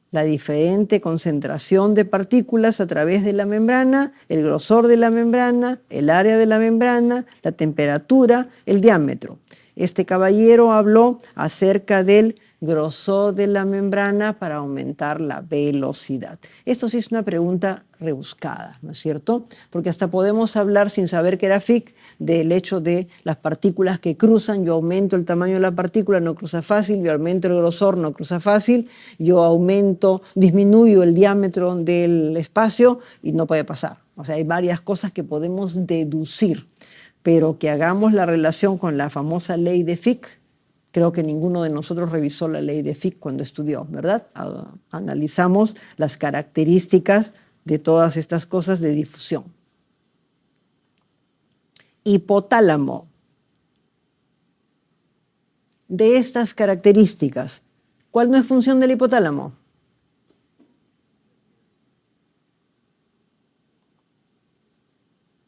la diferente concentración de partículas a través de la membrana, el grosor de la membrana, el área de la membrana, la temperatura, el diámetro. Este caballero habló acerca del grosor de la membrana para aumentar la velocidad. Esto sí es una pregunta rebuscada, ¿no es cierto? Porque hasta podemos hablar sin saber que era Fick del hecho de las partículas que cruzan. Yo aumento el tamaño de la partícula, no cruza fácil. Yo aumento el grosor, no cruza fácil. Yo disminuyo el diámetro del espacio y no puede pasar. O sea, hay varias cosas que podemos deducir, pero que hagamos la relación con la famosa ley de Fick. Creo que ninguno de nosotros revisó la ley de Fick cuando estudió, ¿verdad? Analizamos las características de todas estas cosas de difusión. Hipotálamo. De estas características, ¿cuál no es función del hipotálamo?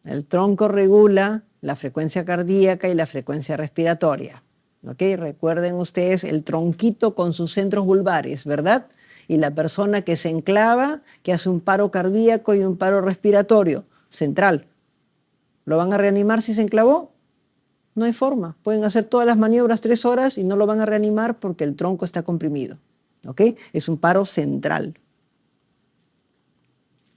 El tronco regula la frecuencia cardíaca y la frecuencia respiratoria. ¿Ok? Recuerden ustedes el tronquito con sus centros vulvares, ¿verdad? Y la persona que se enclava, que hace un paro cardíaco y un paro respiratorio central. ¿Lo van a reanimar si se enclavó? No hay forma. Pueden hacer todas las maniobras 3 horas y no lo van a reanimar porque el tronco está comprimido. ¿Ok? Es un paro central.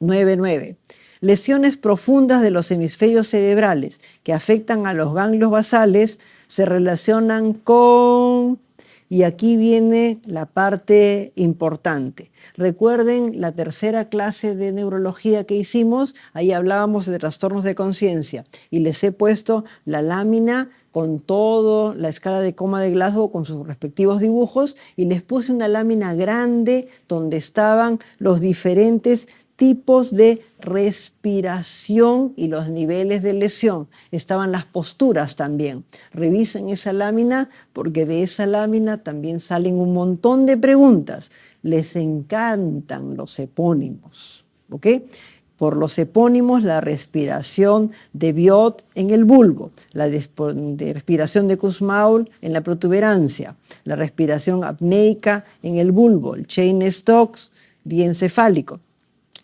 9.9. Lesiones profundas de los hemisferios cerebrales que afectan a los ganglios basales se relacionan con... Y aquí viene la parte importante. Recuerden la tercera clase de neurología que hicimos, ahí hablábamos de trastornos de conciencia y les he puesto la lámina con toda la escala de coma de Glasgow con sus respectivos dibujos y les puse una lámina grande donde estaban los diferentes tipos de respiración y los niveles de lesión. Estaban las posturas también. Revisen esa lámina porque de esa lámina también salen un montón de preguntas. Les encantan los epónimos, ¿ok? Por los epónimos, la respiración de Biot en el bulbo, la respiración de Kussmaul en la protuberancia, la respiración apneica en el bulbo, el Cheyne-Stokes diencefálico.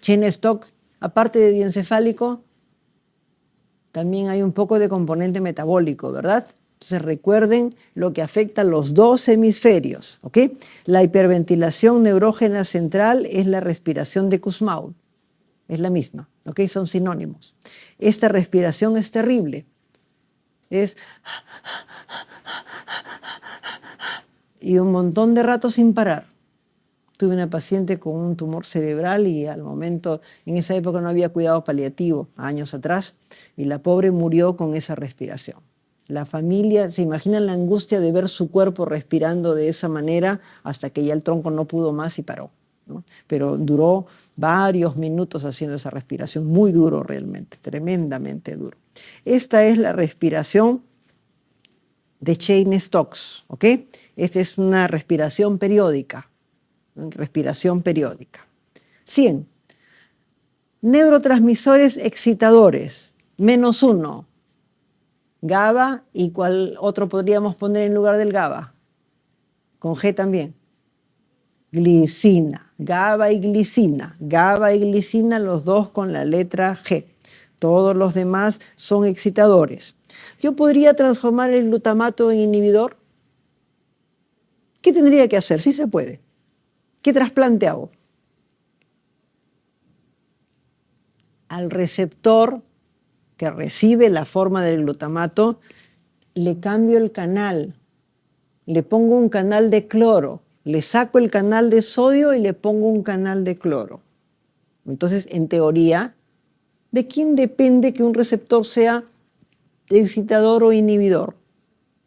Cheyne-Stokes, aparte de diencefálico, también hay un poco de componente metabólico, ¿verdad? Entonces recuerden lo que afecta a los dos hemisferios, ¿ok? La hiperventilación neurógena central es la respiración de Kussmaul, es la misma, ¿ok? Son sinónimos. Esta respiración es terrible, es... y un montón de rato sin parar. Tuve una paciente con un tumor cerebral y al momento, en esa época no había cuidado paliativo, años atrás, y la pobre murió con esa respiración. La familia, ¿se imaginan la angustia de ver su cuerpo respirando de esa manera hasta que ya el tronco no pudo más y paró, ¿no? Pero duró varios minutos haciendo esa respiración, muy duro realmente, tremendamente duro. Esta es la respiración de Cheyne-Stokes, ¿ok? Esta es una respiración periódica. Respiración periódica. 100. Neurotransmisores excitadores. -1. GABA, ¿y cuál otro podríamos poner en lugar del GABA? Con G también. Glicina. GABA y glicina. GABA y glicina, los dos con la letra G. Todos los demás son excitadores. ¿Yo podría transformar el glutamato en inhibidor? ¿Qué tendría que hacer? Sí se puede. ¿Qué trasplante hago? Al receptor que recibe la forma del glutamato, le cambio el canal, le pongo un canal de cloro, le saco el canal de sodio y le pongo un canal de cloro. Entonces, en teoría, ¿de quién depende que un receptor sea excitador o inhibidor?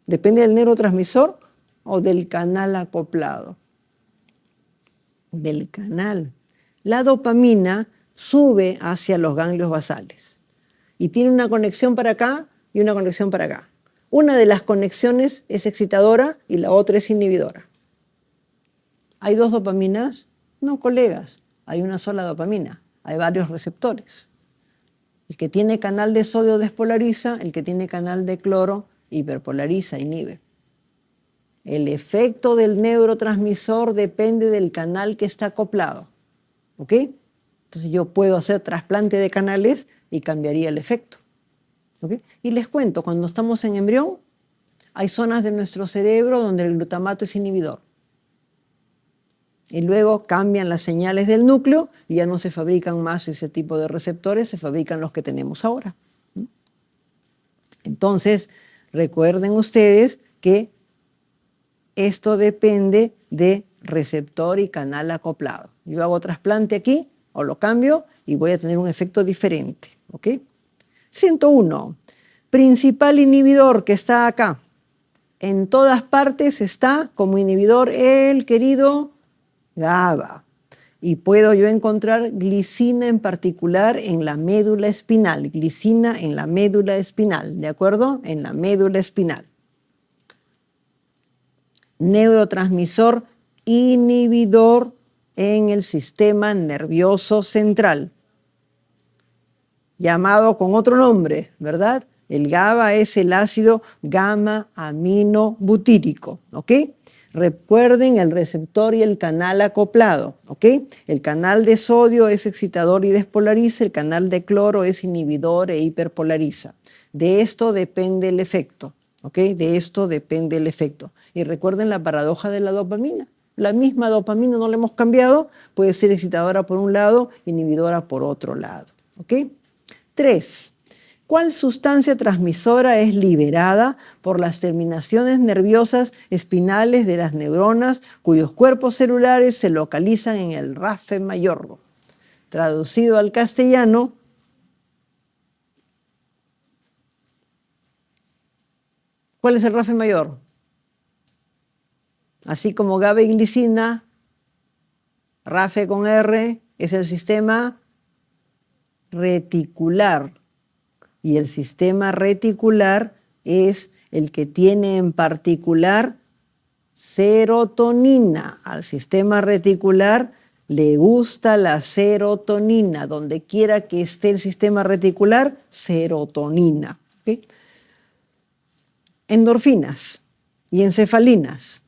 ¿Depende del neurotransmisor o del canal acoplado? Del canal. La dopamina sube hacia los ganglios basales y tiene una conexión para acá y una conexión para acá. Una de las conexiones es excitadora y la otra es inhibidora. ¿Hay dos dopaminas? No, colegas, hay una sola dopamina, hay varios receptores. El que tiene canal de sodio despolariza, el que tiene canal de cloro hiperpolariza, inhibe. El efecto del neurotransmisor depende del canal que está acoplado, ¿ok? Entonces yo puedo hacer trasplante de canales y cambiaría el efecto, ¿ok? Y les cuento, cuando estamos en embrión, hay zonas de nuestro cerebro donde el glutamato es inhibidor. Y luego cambian las señales del núcleo y ya no se fabrican más ese tipo de receptores, se fabrican los que tenemos ahora. Entonces, recuerden ustedes que esto depende de receptor y canal acoplado. Yo hago trasplante aquí o lo cambio y voy a tener un efecto diferente, ¿ok? 101. Principal inhibidor que está acá. En todas partes está como inhibidor el querido GABA. Y puedo yo encontrar glicina en particular en la médula espinal. Glicina en la médula espinal, ¿de acuerdo? En la médula espinal. Neurotransmisor inhibidor en el sistema nervioso central, llamado con otro nombre, ¿verdad? El GABA es el ácido gamma-aminobutírico, ¿ok? Recuerden el receptor y el canal acoplado, ¿ok? El canal de sodio es excitador y despolariza, el canal de cloro es inhibidor e hiperpolariza. De esto depende el efecto, ¿ok? De esto depende el efecto. Y recuerden la paradoja de la dopamina. La misma dopamina no la hemos cambiado, puede ser excitadora por un lado, inhibidora por otro lado. ¿Ok? 3. ¿Cuál sustancia transmisora es liberada por las terminaciones nerviosas espinales de las neuronas cuyos cuerpos celulares se localizan en el rafe mayor? Traducido al castellano, ¿cuál es el rafe mayor? Así como GABA y glicina, RAFE con R es el sistema reticular. Y el sistema reticular es el que tiene en particular serotonina. Al sistema reticular le gusta la serotonina. Donde quiera que esté el sistema reticular, serotonina. ¿Okay? Endorfinas y encefalinas.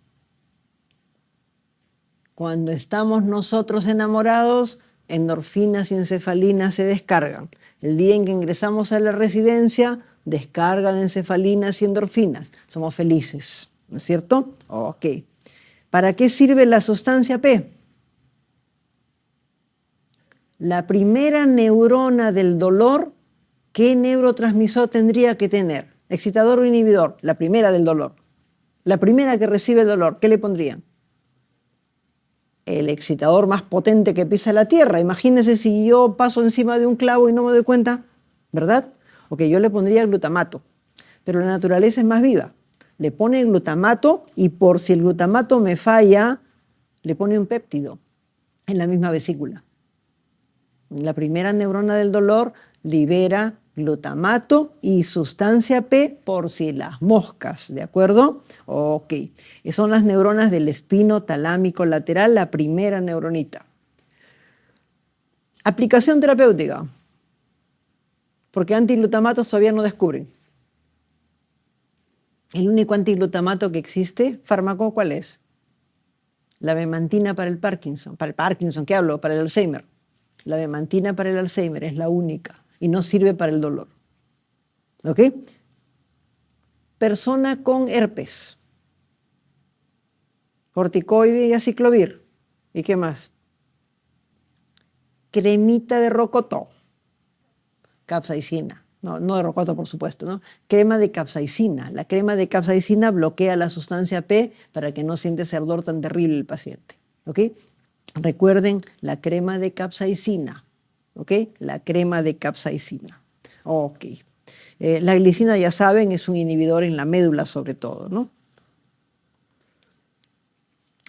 Cuando estamos nosotros enamorados, endorfinas y encefalinas se descargan. El día en que ingresamos a la residencia, descarga de encefalinas y endorfinas. Somos felices, ¿no es cierto? Ok. ¿Para qué sirve la sustancia P? La primera neurona del dolor, ¿qué neurotransmisor tendría que tener? ¿Excitador o inhibidor? La primera del dolor. La primera que recibe el dolor, ¿qué le pondrían? El excitador más potente que pisa la tierra. Imagínense si yo paso encima de un clavo y no me doy cuenta, ¿verdad? Ok, yo le pondría glutamato, pero la naturaleza es más viva. Le pone glutamato y por si el glutamato me falla, le pone un péptido en la misma vesícula. La primera neurona del dolor libera glutamato y sustancia P por si las moscas, ¿de acuerdo? Ok, son las neuronas del espino talámico lateral, la primera neuronita. Aplicación terapéutica, porque antiglutamatos todavía no descubren. El único antiglutamato que existe, fármaco, ¿cuál es? La memantina para el Parkinson. Para el Parkinson, ¿qué hablo? Para el Alzheimer. La memantina para el Alzheimer es la única y no sirve para el dolor. ¿Ok? Persona con herpes. Corticoide y aciclovir. ¿Y qué más? Cremita de rocoto. Capsaicina. No de rocoto, por supuesto, ¿no? Crema de capsaicina. La crema de capsaicina bloquea la sustancia P para que no siente ese ardor tan terrible el paciente. ¿Ok? Recuerden la crema de capsaicina. ¿Ok? La crema de capsaicina. Ok. La glicina, ya saben, es un inhibidor en la médula sobre todo, ¿no?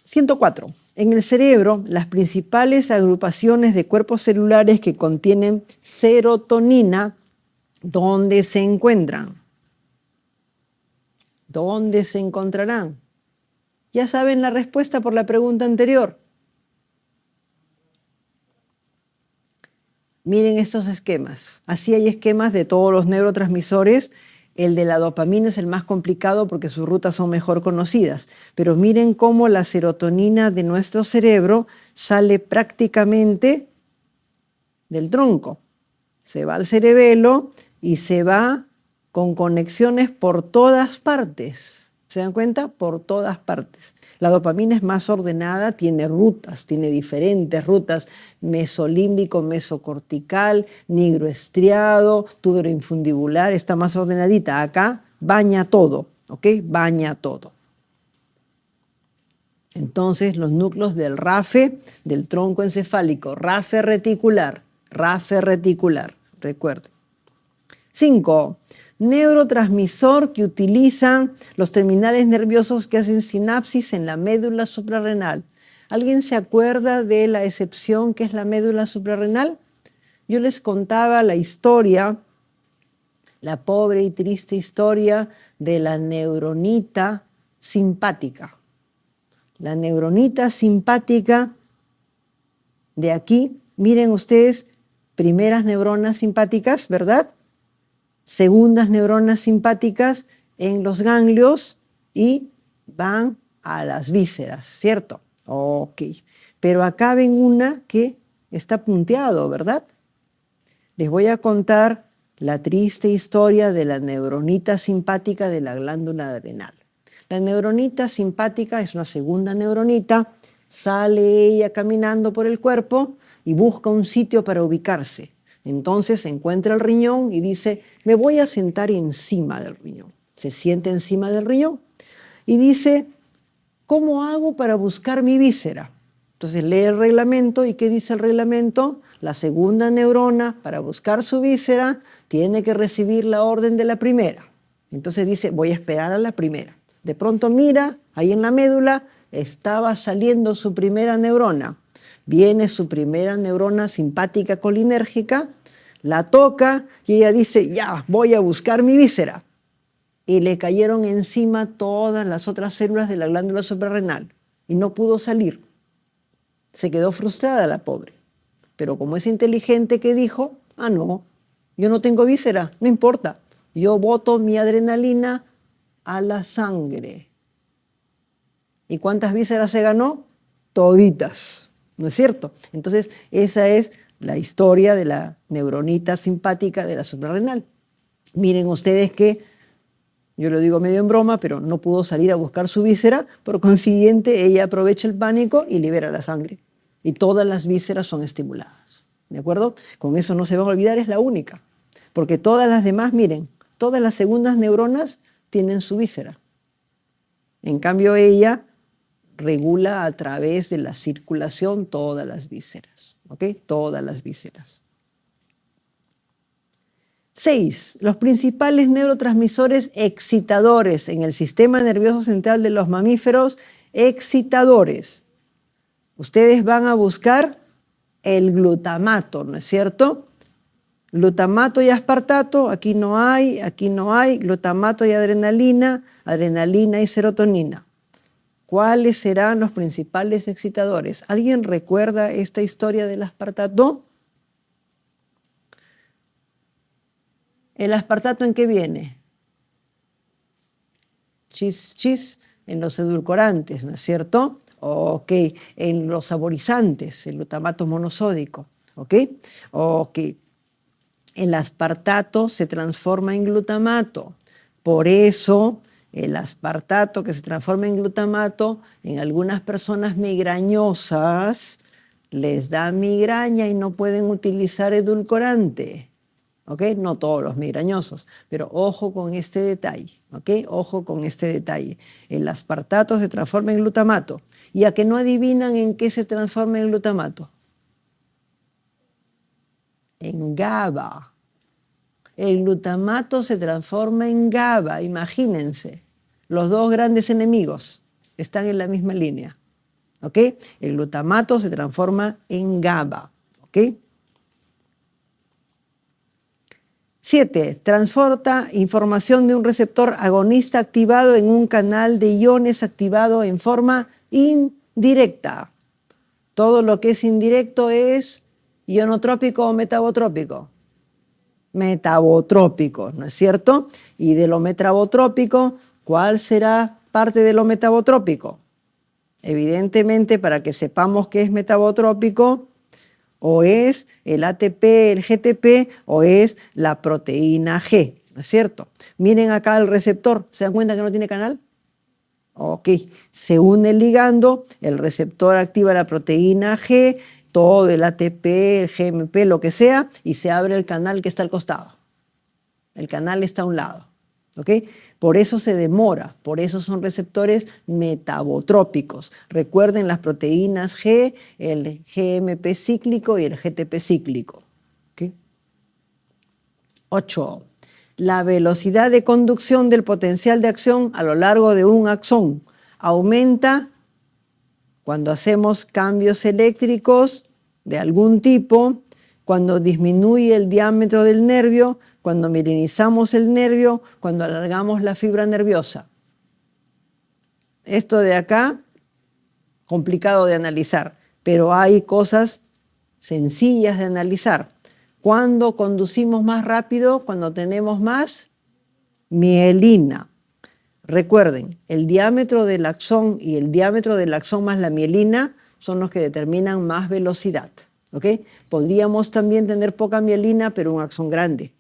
104. En el cerebro, las principales agrupaciones de cuerpos celulares que contienen serotonina, ¿dónde se encuentran? ¿Dónde se encontrarán? Ya saben la respuesta por la pregunta anterior. Miren estos esquemas. Así hay esquemas de todos los neurotransmisores. El de la dopamina es el más complicado porque sus rutas son mejor conocidas. Pero miren cómo la serotonina de nuestro cerebro sale prácticamente del tronco. Se va al cerebelo y se va con conexiones por todas partes. ¿Se dan cuenta? Por todas partes. La dopamina es más ordenada, tiene rutas, tiene diferentes rutas, mesolímbico, mesocortical, nigroestriado, tuberoinfundibular, está más ordenadita. Acá baña todo, ¿ok? Baña todo. Entonces, los núcleos del RAFE, del tronco encefálico, RAFE reticular, recuerden. 5. Neurotransmisor que utilizan los terminales nerviosos que hacen sinapsis en la médula suprarrenal. ¿Alguien se acuerda de la excepción que es la médula suprarrenal? Yo les contaba la historia, la pobre y triste historia de la neuronita simpática. La neuronita simpática de aquí, miren ustedes, primeras neuronas simpáticas, ¿verdad? Segundas neuronas simpáticas en los ganglios y van a las vísceras, ¿cierto? Ok. Pero acá ven una que está punteado, ¿verdad? Les voy a contar la triste historia de la neuronita simpática de la glándula adrenal. La neuronita simpática es una segunda neuronita Sale ella caminando por el cuerpo y busca un sitio para ubicarse. Entonces encuentra el riñón y dice, me voy a sentar encima del riñón. Se sienta encima del riñón y dice, ¿cómo hago para buscar mi víscera? Entonces lee el reglamento y ¿qué dice el reglamento? La segunda neurona, para buscar su víscera, tiene que recibir la orden de la primera. Entonces dice, voy a esperar a la primera. De pronto mira, ahí en la médula estaba saliendo su primera neurona. Viene su primera neurona simpática colinérgica, la toca y ella dice, ya, voy a buscar mi víscera. Y le cayeron encima todas las otras células de la glándula suprarrenal y no pudo salir. Se quedó frustrada la pobre. Pero como es inteligente, ¿qué dijo? Ah, no, yo no tengo víscera, no importa. Yo boto mi adrenalina a la sangre. ¿Y cuántas vísceras se ganó? Toditas, ¿no es cierto? Entonces, esa es la historia de la neuronita simpática de la suprarrenal. Miren ustedes que, yo lo digo medio en broma, pero no pudo salir a buscar su víscera, por consiguiente, ella aprovecha el pánico y libera la sangre. Y todas las vísceras son estimuladas, ¿de acuerdo? Con eso no se van a olvidar, es la única. Porque todas las demás, miren, todas las segundas neuronas tienen su víscera. En cambio, ella regula a través de la circulación todas las vísceras, ¿ok? Todas las vísceras. 6. Los principales neurotransmisores excitadores en el sistema nervioso central de los mamíferos, excitadores. Ustedes van a buscar el glutamato, ¿no es cierto? Glutamato y aspartato, aquí no hay, glutamato y adrenalina, adrenalina y serotonina. ¿Cuáles serán los principales excitadores? ¿Alguien recuerda esta historia del aspartato? ¿El aspartato en qué viene? Chis, en los edulcorantes, ¿no es cierto? Ok, en los saborizantes, el glutamato monosódico, ¿ok? Ok, el aspartato se transforma en glutamato. Por eso, el aspartato que se transforma en glutamato, en algunas personas migrañosas les da migraña y no pueden utilizar edulcorante. ¿Ok? No todos los migrañosos, pero ojo con este detalle, ¿ok? Ojo con este detalle. El aspartato se transforma en glutamato. ¿Y a que no adivinan en qué se transforma el glutamato? En GABA. El glutamato se transforma en GABA, imagínense. Los dos grandes enemigos están en la misma línea, ¿ok? El glutamato se transforma en GABA, ¿ok? 7. Transporta información de un receptor agonista activado en un canal de iones activado en forma indirecta. Todo lo que es indirecto es ionotrópico o metabotrópico. Metabotrópico, ¿no es cierto? Y de lo metabotrópico, ¿cuál será parte de lo metabotrópico? Evidentemente, para que sepamos qué es metabotrópico, o es el ATP, el GTP, o es la proteína G, ¿no es cierto? Miren acá el receptor, ¿se dan cuenta que no tiene canal? Ok, se une el ligando, el receptor activa la proteína G, todo el ATP, el GMP, lo que sea, y se abre el canal que está al costado. El canal está a un lado, ¿ok? Por eso se demora, por eso son receptores metabotrópicos. Recuerden las proteínas G, el GMP cíclico y el GTP cíclico. ¿Okay? 8. La velocidad de conducción del potencial de acción a lo largo de un axón aumenta cuando hacemos cambios eléctricos de algún tipo, cuando disminuye el diámetro del nervio, cuando mielinizamos el nervio, cuando alargamos la fibra nerviosa. Esto de acá, complicado de analizar, pero hay cosas sencillas de analizar. ¿Cuándo conducimos más rápido? Cuando tenemos más mielina. Recuerden, el diámetro del axón y el diámetro del axón más la mielina son los que determinan más velocidad. ¿Okay? Podríamos también tener poca mielina, pero un axón grande.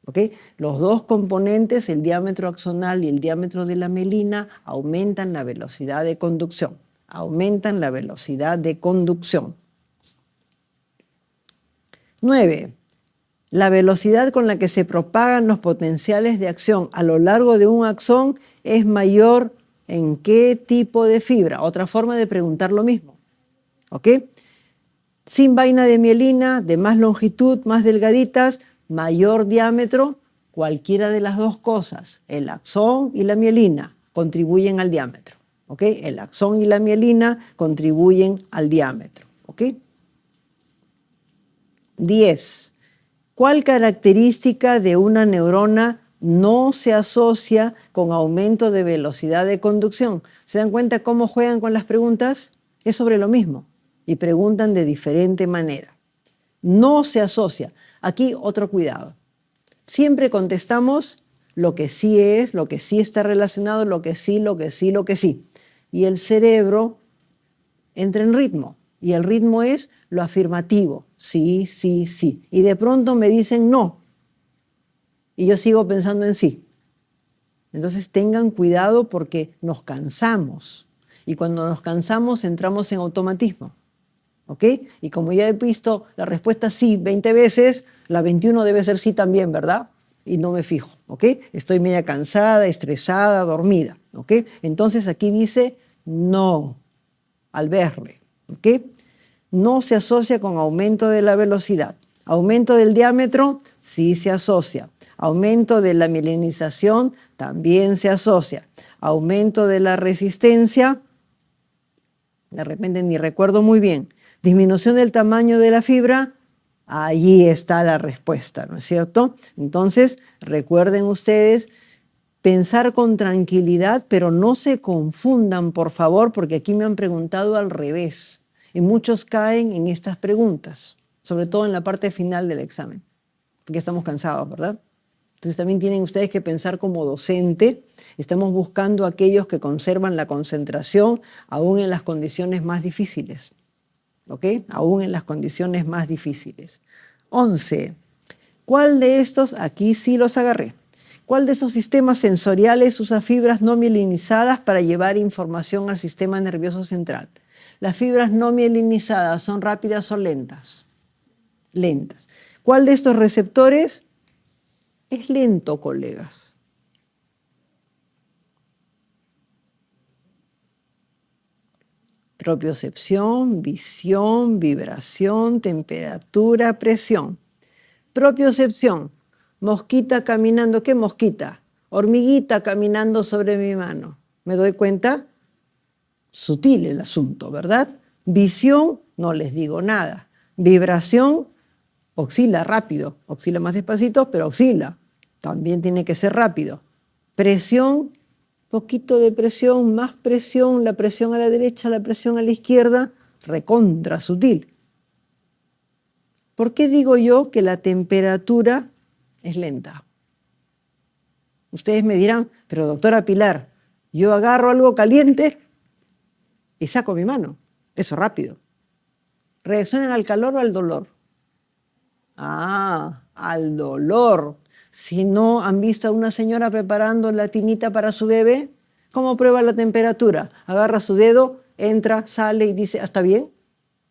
¿Okay? Los dos componentes, el diámetro axonal y el diámetro de la mielina, aumentan la velocidad de conducción. aumentan la velocidad de conducción. 9. La velocidad con la que se propagan los potenciales de acción a lo largo de un axón es mayor ¿en qué tipo de fibra? Otra forma de preguntar lo mismo. ¿Ok? Sin vaina de mielina, de más longitud, más delgaditas, mayor diámetro, cualquiera de las dos cosas, el axón y la mielina, contribuyen al diámetro. ¿Ok? El axón y la mielina contribuyen al diámetro. ¿Ok? 10. ¿Cuál característica de una neurona no se asocia con aumento de velocidad de conducción? ¿Se dan cuenta cómo juegan con las preguntas? Es sobre lo mismo y preguntan de diferente manera. No se asocia. Aquí otro cuidado. Siempre contestamos lo que sí es, lo que sí está relacionado, lo que sí, lo que sí, lo que sí. Y el cerebro entra en ritmo. Y el ritmo es lo afirmativo. Sí, sí, sí. Y de pronto me dicen no. Y yo sigo pensando en sí. Entonces tengan cuidado porque nos cansamos. Y cuando nos cansamos entramos en automatismo. ¿Ok? Y como ya he visto la respuesta sí 20 veces, la 21 debe ser sí también, ¿verdad? Y no me fijo. ¿Ok? Estoy media cansada, estresada, dormida. ¿Ok? Entonces aquí dice no al verle. ¿Ok? No se asocia con aumento de la velocidad. Aumento del diámetro, sí se asocia. Aumento de la mielinización, también se asocia. Aumento de la resistencia, de repente ni recuerdo muy bien. Disminución del tamaño de la fibra, allí está la respuesta, ¿no es cierto? Entonces, recuerden ustedes pensar con tranquilidad, pero no se confundan, por favor, porque aquí me han preguntado al revés. Y muchos caen en estas preguntas, sobre todo en la parte final del examen, porque estamos cansados, ¿verdad? Entonces también tienen ustedes que pensar como docente. Estamos buscando a aquellos que conservan la concentración aún en las condiciones más difíciles. ¿Ok? Aún en las condiciones más difíciles. 11. ¿Cuál de estos, aquí sí los agarré, cuál de estos sistemas sensoriales usa fibras no mielinizadas para llevar información al sistema nervioso central? ¿Las fibras no mielinizadas son rápidas o lentas? Lentas. ¿Cuál de estos receptores es lento, colegas? Propiocepción, visión, vibración, temperatura, presión. Propiocepción, mosquita caminando. ¿Qué mosquita? Hormiguita caminando sobre mi mano. ¿Me doy cuenta? Sutil el asunto, ¿verdad? Visión, no les digo nada. Vibración, oscila rápido. Oscila más despacito, pero oscila. También tiene que ser rápido. Presión, poquito de presión, más presión, la presión a la derecha, la presión a la izquierda, recontra sutil. ¿Por qué digo yo que la temperatura es lenta? Ustedes me dirán, pero doctora Pilar, yo agarro algo caliente y saco mi mano. Eso es rápido. ¿Reaccionan al calor o al dolor? Ah, al dolor. Si no han visto a una señora preparando la tinita para su bebé, ¿cómo prueba la temperatura? Agarra su dedo, entra, sale y dice, ¿está bien?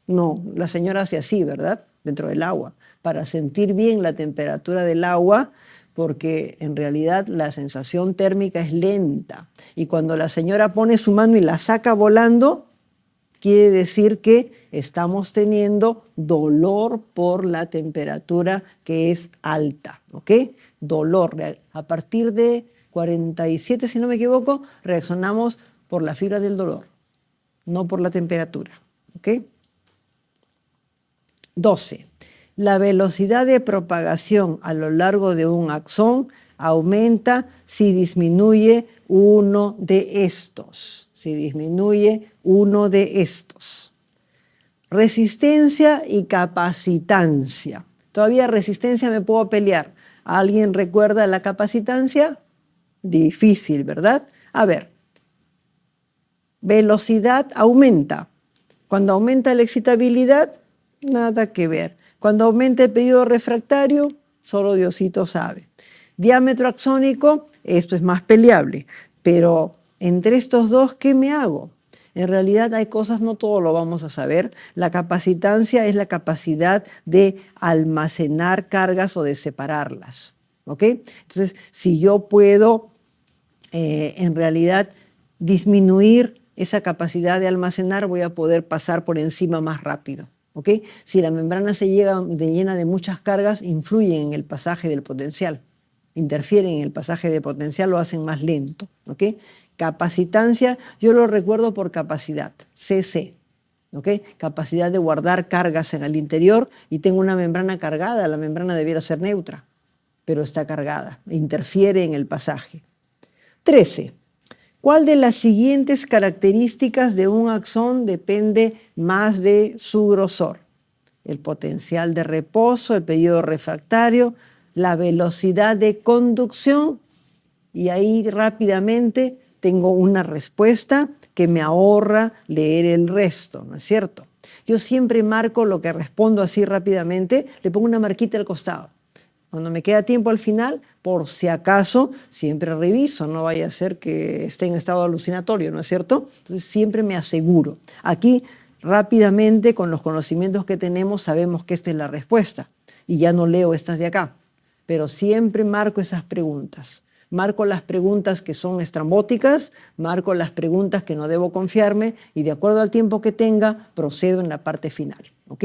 No, la señora hace así, ¿verdad? Dentro del agua, para sentir bien la temperatura del agua, porque en realidad la sensación térmica es lenta. Y cuando la señora pone su mano y la saca volando, quiere decir que estamos teniendo dolor por la temperatura que es alta, ¿ok? Dolor. A partir de 47, si no me equivoco, reaccionamos por la fibra del dolor, no por la temperatura, ¿ok? 12. La velocidad de propagación a lo largo de un axón aumenta si disminuye uno de estos. Si disminuye uno de estos. Resistencia y capacitancia. Todavía resistencia me puedo pelear. ¿Alguien recuerda la capacitancia? Difícil, ¿verdad? A ver. Velocidad aumenta. Cuando aumenta la excitabilidad, nada que ver. Cuando aumenta el periodo refractario, solo Diosito sabe. Diámetro axónico, esto es más peleable. Pero entre estos dos, ¿qué me hago? En realidad hay cosas, no todo lo vamos a saber. La capacitancia es la capacidad de almacenar cargas o de separarlas. ¿Ok? Entonces, si yo puedo en realidad disminuir esa capacidad de almacenar, voy a poder pasar por encima más rápido. ¿Ok? Si la membrana se llena de muchas cargas, influyen en el pasaje del potencial. Interfieren en el pasaje de potencial, lo hacen más lento. ¿Ok? Capacitancia, yo lo recuerdo por capacidad, CC. ¿Ok? Capacidad de guardar cargas en el interior, y tengo una membrana cargada, la membrana debiera ser neutra, pero está cargada, interfiere en el pasaje. 13. ¿Cuál de las siguientes características de un axón depende más de su grosor? El potencial de reposo, el periodo refractario, la velocidad de conducción, y ahí rápidamente tengo una respuesta que me ahorra leer el resto, ¿no es cierto? Yo siempre marco lo que respondo así rápidamente, le pongo una marquita al costado. Cuando me queda tiempo al final, por si acaso, siempre reviso, no vaya a ser que esté en estado alucinatorio, ¿no es cierto? Entonces siempre me aseguro. Aquí rápidamente, con los conocimientos que tenemos, sabemos que esta es la respuesta y ya no leo estas de acá, pero siempre marco esas preguntas. Marco las preguntas que son estrambóticas, marco las preguntas que no debo confiarme, y de acuerdo al tiempo que tenga, procedo en la parte final. ¿Ok?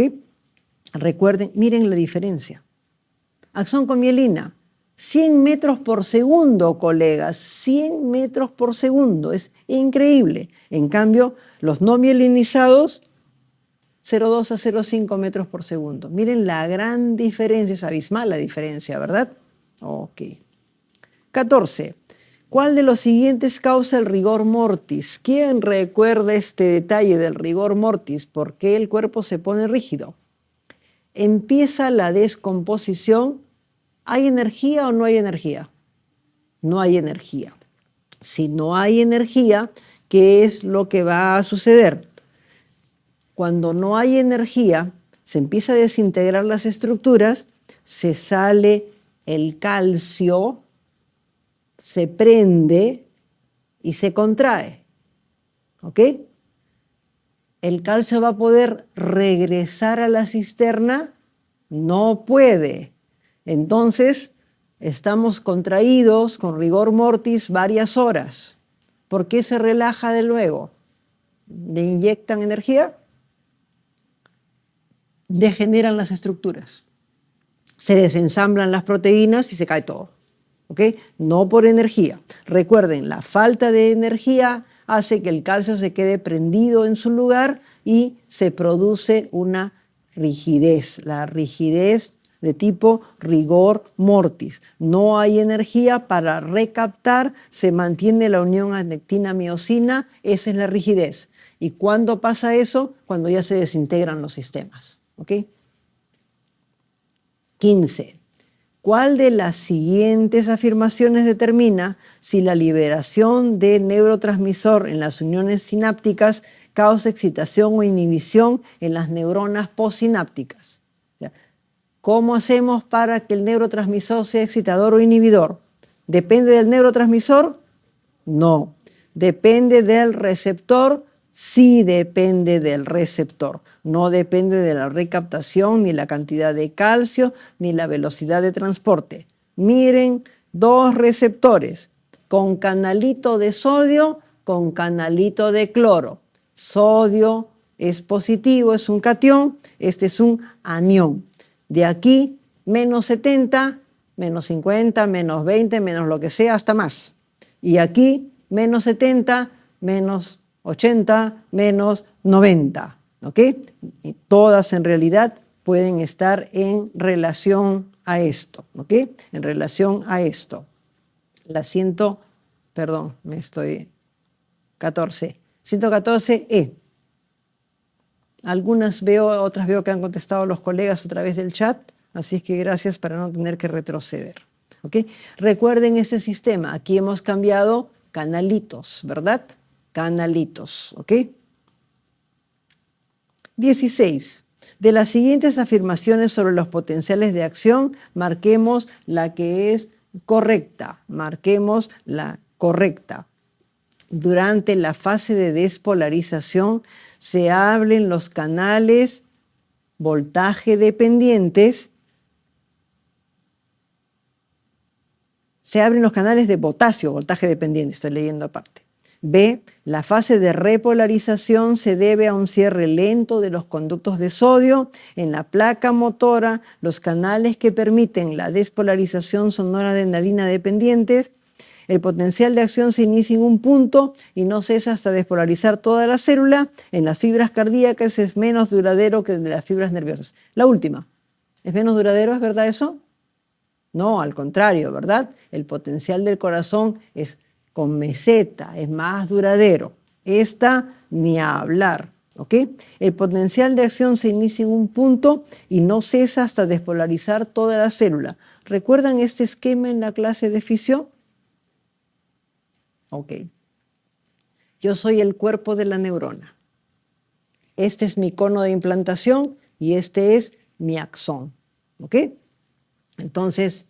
Recuerden, miren la diferencia. Axón con mielina, 100 metros por segundo, colegas, 100 metros por segundo, es increíble. En cambio, los no mielinizados, 0,2 a 0,5 metros por segundo. Miren la gran diferencia, es abismal la diferencia, ¿verdad? Ok. 14. ¿Cuál de los siguientes causa el rigor mortis? ¿Quién recuerda este detalle del rigor mortis? ¿Por qué el cuerpo se pone rígido? Empieza la descomposición. ¿Hay energía o no hay energía? No hay energía. Si no hay energía, ¿qué es lo que va a suceder? Cuando no hay energía, se empieza a desintegrar las estructuras, se sale el calcio, se prende y se contrae. ¿Ok? ¿El calcio va a poder regresar a la cisterna? No puede. Entonces, estamos contraídos con rigor mortis varias horas. ¿Por qué se relaja de luego? ¿Le inyectan energía? Degeneran las estructuras. Se desensamblan las proteínas y se cae todo. ¿Ok? No por energía. Recuerden, la falta de energía hace que el calcio se quede prendido en su lugar y se produce una rigidez. La rigidez de tipo rigor mortis. No hay energía para recaptar, se mantiene la unión adnectina-miosina, esa es la rigidez. ¿Y cuándo pasa eso? Cuando ya se desintegran los sistemas. ¿Ok? 15. ¿Cuál de las siguientes afirmaciones determina si la liberación de neurotransmisor en las uniones sinápticas causa excitación o inhibición en las neuronas postsinápticas? ¿Cómo hacemos para que el neurotransmisor sea excitador o inhibidor? ¿Depende del neurotransmisor? No. ¿Depende del receptor? Sí depende del receptor. No depende de la recaptación, ni la cantidad de calcio, ni la velocidad de transporte. Miren, dos receptores con canalito de sodio, con canalito de cloro. Sodio es positivo, es un catión, este es un anión. De aquí, menos 70, menos 50, menos 20, menos lo que sea, hasta más. Y aquí, menos 70, menos 80, menos 90. ¿Ok? Y todas en realidad pueden estar en relación a esto. ¿Ok? En relación a esto. La 114E. Algunas veo, otras veo que han contestado los colegas a través del chat, así es que gracias para no tener que retroceder. ¿Ok? Recuerden este sistema, aquí hemos cambiado canalitos, ¿verdad? Canalitos, ¿ok? 16. De las siguientes afirmaciones sobre los potenciales de acción, marquemos la que es correcta. Marquemos la correcta. durante la fase de despolarización se abren los canales voltaje dependientes, se abren los canales de potasio, voltaje dependiente, estoy leyendo aparte. B, la fase de repolarización se debe a un cierre lento de los conductos de sodio. En la placa motora, los canales que permiten la despolarización son noradrenalina dependientes. El potencial de acción se inicia en un punto y no cesa hasta despolarizar toda la célula. En las fibras cardíacas es menos duradero que el de las fibras nerviosas. La última, ¿es menos duradero? ¿Es verdad eso? No, al contrario, ¿verdad? El potencial del corazón es con meseta, es más duradero. Esta ni a hablar, ¿ok? El potencial de acción se inicia en un punto y no cesa hasta despolarizar toda la célula. ¿Recuerdan este esquema en la clase de fisión? Ok. Yo soy el cuerpo de la neurona. Este es mi cono de implantación y este es mi axón, ¿ok? Entonces,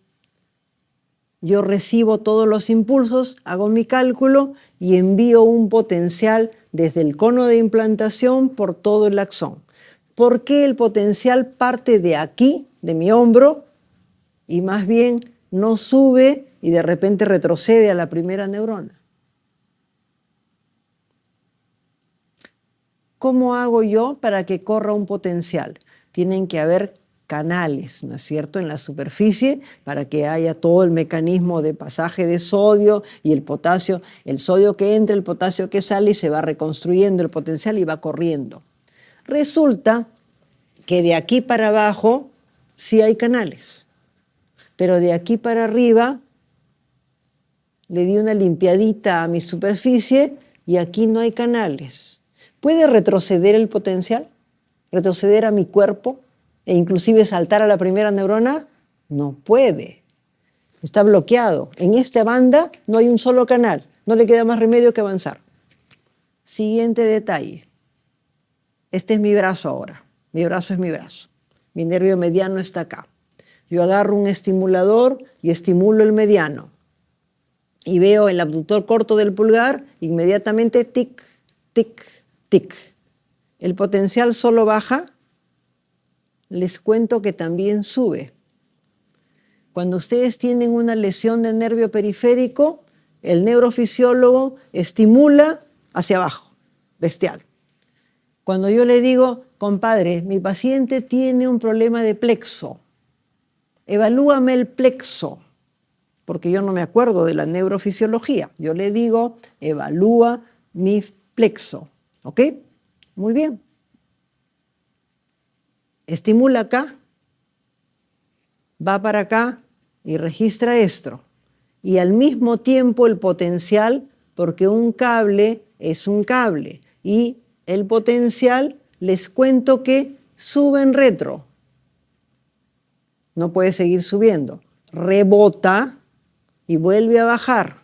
yo recibo todos los impulsos, hago mi cálculo y envío un potencial desde el cono de implantación por todo el axón. ¿Por qué el potencial parte de aquí, de mi hombro, y más bien no sube y de repente retrocede a la primera neurona? ¿Cómo hago yo para que corra un potencial? Tienen que haber canales, ¿no es cierto?, en la superficie para que haya todo el mecanismo de pasaje de sodio y el potasio, el sodio que entra, el potasio que sale y se va reconstruyendo el potencial y va corriendo. Resulta que de aquí para abajo sí hay canales, pero de aquí para arriba le di una limpiadita a mi superficie y aquí no hay canales. ¿Puede retroceder el potencial? ¿Retroceder a mi cuerpo? E inclusive saltar a la primera neurona, no puede. Está bloqueado. En esta banda no hay un solo canal. No le queda más remedio que avanzar. Siguiente detalle. Este es mi brazo ahora. Mi brazo es mi brazo. Mi nervio mediano está acá. Yo agarro un estimulador y estimulo el mediano. Y veo el abductor corto del pulgar, inmediatamente tic, tic, tic. El potencial solo baja. Les cuento que también sube. Cuando ustedes tienen una lesión de nervio periférico, el neurofisiólogo estimula hacia abajo, bestial. Cuando yo le digo, compadre, mi paciente tiene un problema de plexo, evalúame el plexo, porque yo no me acuerdo de la neurofisiología. Yo le digo, evalúa mi plexo, ¿ok? Muy bien. Estimula acá, va para acá y registra esto. Y al mismo tiempo el potencial, porque un cable es un cable. Y el potencial, les cuento que sube en retro. No puede seguir subiendo. Rebota y vuelve a bajar.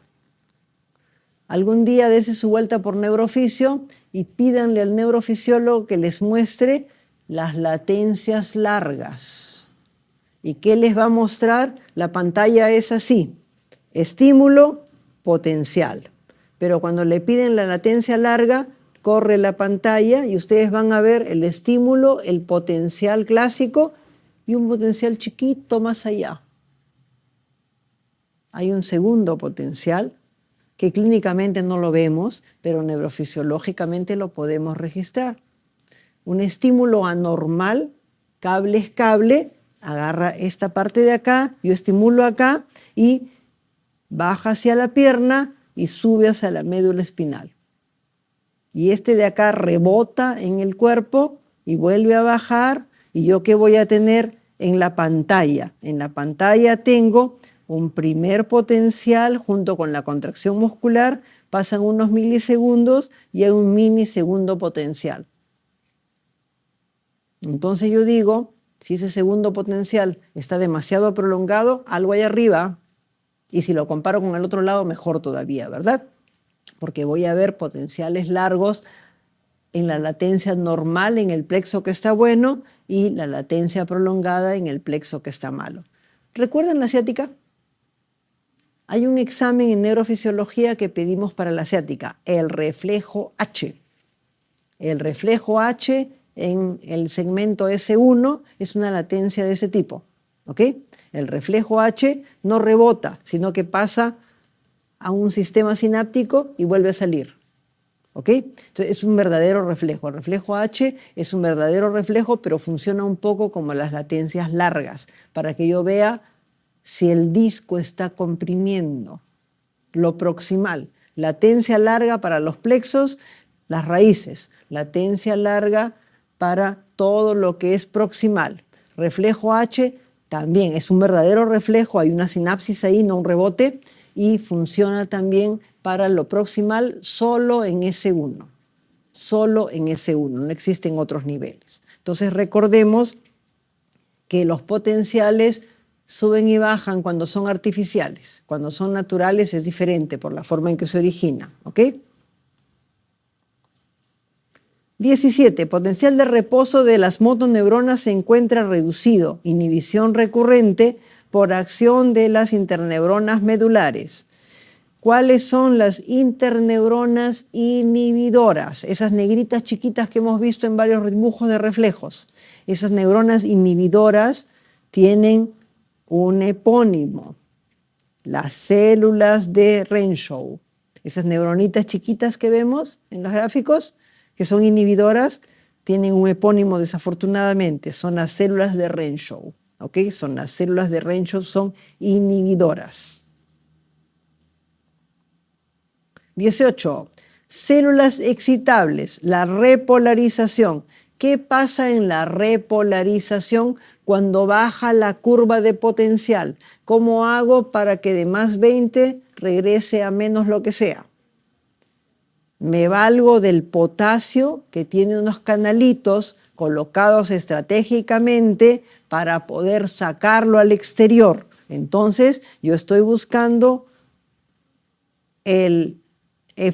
Algún día dése su vuelta por neurofisio y pídanle al neurofisiólogo que les muestre las latencias largas. ¿Y qué les va a mostrar? La pantalla es así, estímulo, potencial. Pero cuando le piden la latencia larga, corre la pantalla y ustedes van a ver el estímulo, el potencial clásico y un potencial chiquito más allá. Hay un segundo potencial que clínicamente no lo vemos, pero neurofisiológicamente lo podemos registrar. Un estímulo anormal, cable es cable, agarra esta parte de acá, yo estimulo acá y baja hacia la pierna y sube hacia la médula espinal. Y este de acá rebota en el cuerpo y vuelve a bajar. ¿Y yo qué voy a tener en la pantalla? En la pantalla tengo un primer potencial junto con la contracción muscular, pasan unos milisegundos y hay un minisegundo potencial. Entonces yo digo, si ese segundo potencial está demasiado prolongado, algo hay arriba. Y si lo comparo con el otro lado, mejor todavía, ¿verdad? Porque voy a ver potenciales largos en la latencia normal en el plexo que está bueno y la latencia prolongada en el plexo que está malo. ¿Recuerdan la ciática? Hay un examen en neurofisiología que pedimos para la ciática, el reflejo H. El reflejo H en el segmento S1 es una latencia de ese tipo, ¿ok? El reflejo H no rebota, sino que pasa a un sistema sináptico y vuelve a salir, ¿ok? Entonces es un verdadero reflejo. El reflejo H es un verdadero reflejo, pero funciona un poco como las latencias largas, para que yo vea si el disco está comprimiendo. Lo proximal, latencia larga para los plexos, las raíces, latencia larga para todo lo que es proximal. Reflejo H también es un verdadero reflejo, hay una sinapsis ahí, no un rebote, y funciona también para lo proximal solo en S1. Solo en S1, no existen otros niveles. Entonces recordemos que los potenciales suben y bajan cuando son artificiales. Cuando son naturales es diferente por la forma en que se origina, ¿ok? 17. Potencial de reposo de las motoneuronas se encuentra reducido. Inhibición recurrente por acción de las interneuronas medulares. ¿Cuáles son las interneuronas inhibidoras? Esas negritas chiquitas que hemos visto en varios dibujos de reflejos. Esas neuronas inhibidoras tienen un epónimo, las células de Renshaw. Esas neuronitas chiquitas que vemos en los gráficos, que son inhibidoras, tienen un epónimo desafortunadamente, son las células de Renshaw, ¿ok? Son las células de Renshaw, son inhibidoras. 18. Células excitables, la repolarización. ¿Qué pasa en la repolarización cuando baja la curva de potencial? ¿Cómo hago para que de más 20 regrese a menos lo que sea? Me valgo del potasio, que tiene unos canalitos colocados estratégicamente para poder sacarlo al exterior. Entonces, yo estoy buscando el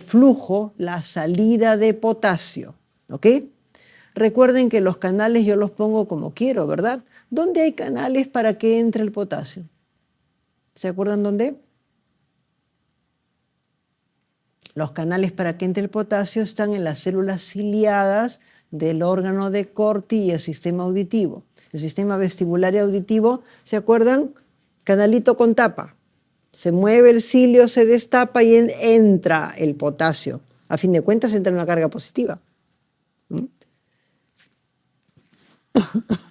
flujo, la salida de potasio, ¿ok? Recuerden que los canales yo los pongo como quiero, ¿verdad? ¿Dónde hay canales para que entre el potasio? ¿Se acuerdan dónde? Los canales para que entre el potasio están en las células ciliadas del órgano de Corti y el sistema auditivo. El sistema vestibular y auditivo, ¿se acuerdan? Canalito con tapa. Se mueve el cilio, se destapa y entra el potasio. A fin de cuentas entra una carga positiva.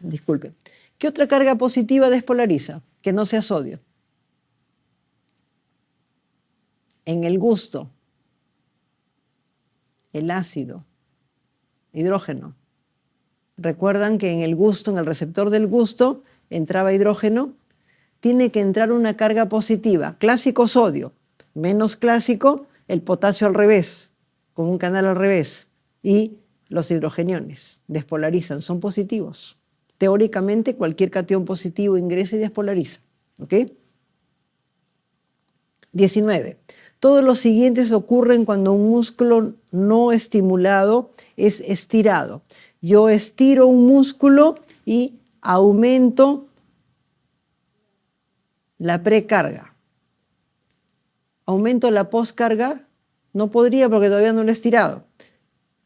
Disculpe. ¿Qué otra carga positiva despolariza? Que no sea sodio. En el gusto, el ácido, hidrógeno. Recuerdan que en el gusto, en el receptor del gusto, entraba hidrógeno. Tiene que entrar una carga positiva. Clásico sodio, menos clásico el potasio al revés, con un canal al revés. Y los hidrogeniones despolarizan, son positivos. Teóricamente cualquier catión positivo ingresa y despolariza. ¿Ok? 19. Todos los siguientes ocurren cuando un músculo no estimulado es estirado. Yo estiro un músculo y aumento la precarga. Aumento la postcarga, no podría porque todavía no lo he estirado.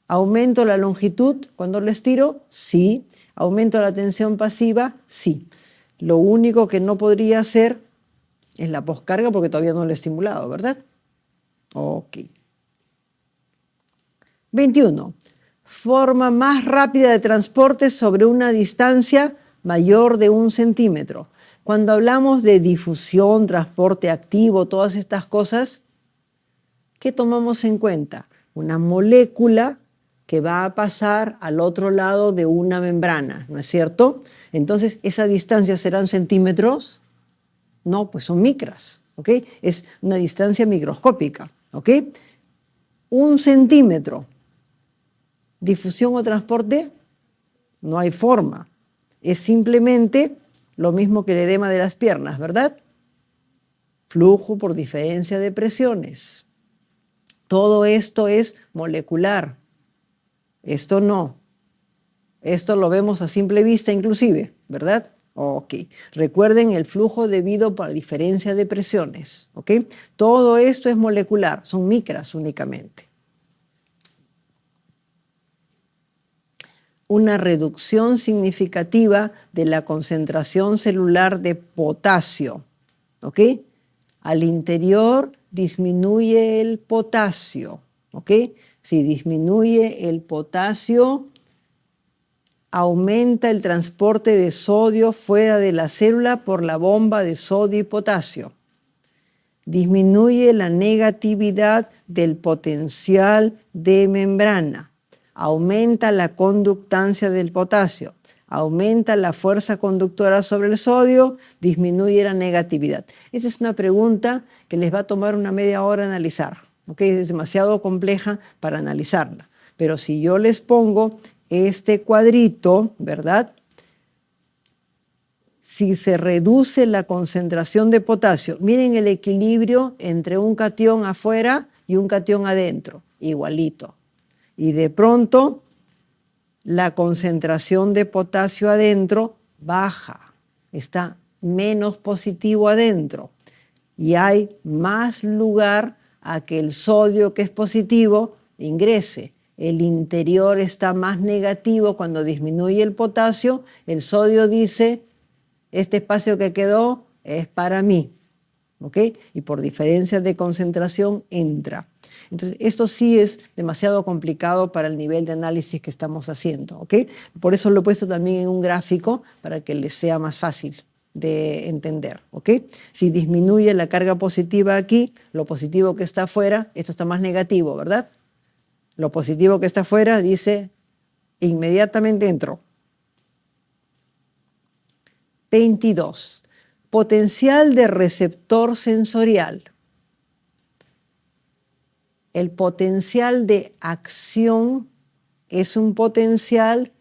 ¿Aumento la longitud cuando lo estiro? Sí. ¿Aumento la tensión pasiva? Sí. Lo único que no podría hacer es la postcarga porque todavía no lo he estimulado, ¿verdad? Ok. 21. Forma más rápida de transporte sobre una distancia mayor de 1 centímetro. Cuando hablamos de difusión, transporte activo, todas estas cosas, ¿qué tomamos en cuenta? Una molécula que va a pasar al otro lado de una membrana, ¿no es cierto? Entonces, ¿esa distancia serán centímetros? No, pues son micras, ¿ok? Es una distancia microscópica, ¿ok? 1 centímetro. ¿Difusión o transporte? No hay forma. Es simplemente lo mismo que el edema de las piernas, ¿verdad? Flujo por diferencia de presiones. Todo esto es molecular. Esto no. Esto lo vemos a simple vista inclusive, ¿verdad? Ok, recuerden el flujo debido por diferencia de presiones, ¿ok? Todo esto es molecular, son micras únicamente. Una reducción significativa de la concentración celular de potasio, ¿ok? Al interior disminuye el potasio, ¿ok? Si disminuye el potasio, aumenta el transporte de sodio fuera de la célula por la bomba de sodio y potasio. Disminuye la negatividad del potencial de membrana. Aumenta la conductancia del potasio. Aumenta la fuerza conductora sobre el sodio, disminuye la negatividad. Esta es una pregunta que les va a tomar una media hora analizar, ¿ok? Es demasiado compleja para analizarla. Pero si yo les pongo este cuadrito, ¿verdad? Si se reduce la concentración de potasio, miren el equilibrio entre un catión afuera y un catión adentro, igualito. Y de pronto la concentración de potasio adentro baja, está menos positivo adentro y hay más lugar a que el sodio que es positivo ingrese. El interior está más negativo cuando disminuye el potasio, el sodio dice, este espacio que quedó es para mí, ¿ok? Y por diferencia de concentración entra. Entonces, esto sí es demasiado complicado para el nivel de análisis que estamos haciendo, ¿ok? Por eso lo he puesto también en un gráfico para que les sea más fácil de entender, ¿ok? Si disminuye la carga positiva aquí, lo positivo que está afuera, esto está más negativo, ¿verdad? Lo positivo que está afuera dice, inmediatamente entró. 22. Potencial de receptor sensorial. El potencial de acción es un potencial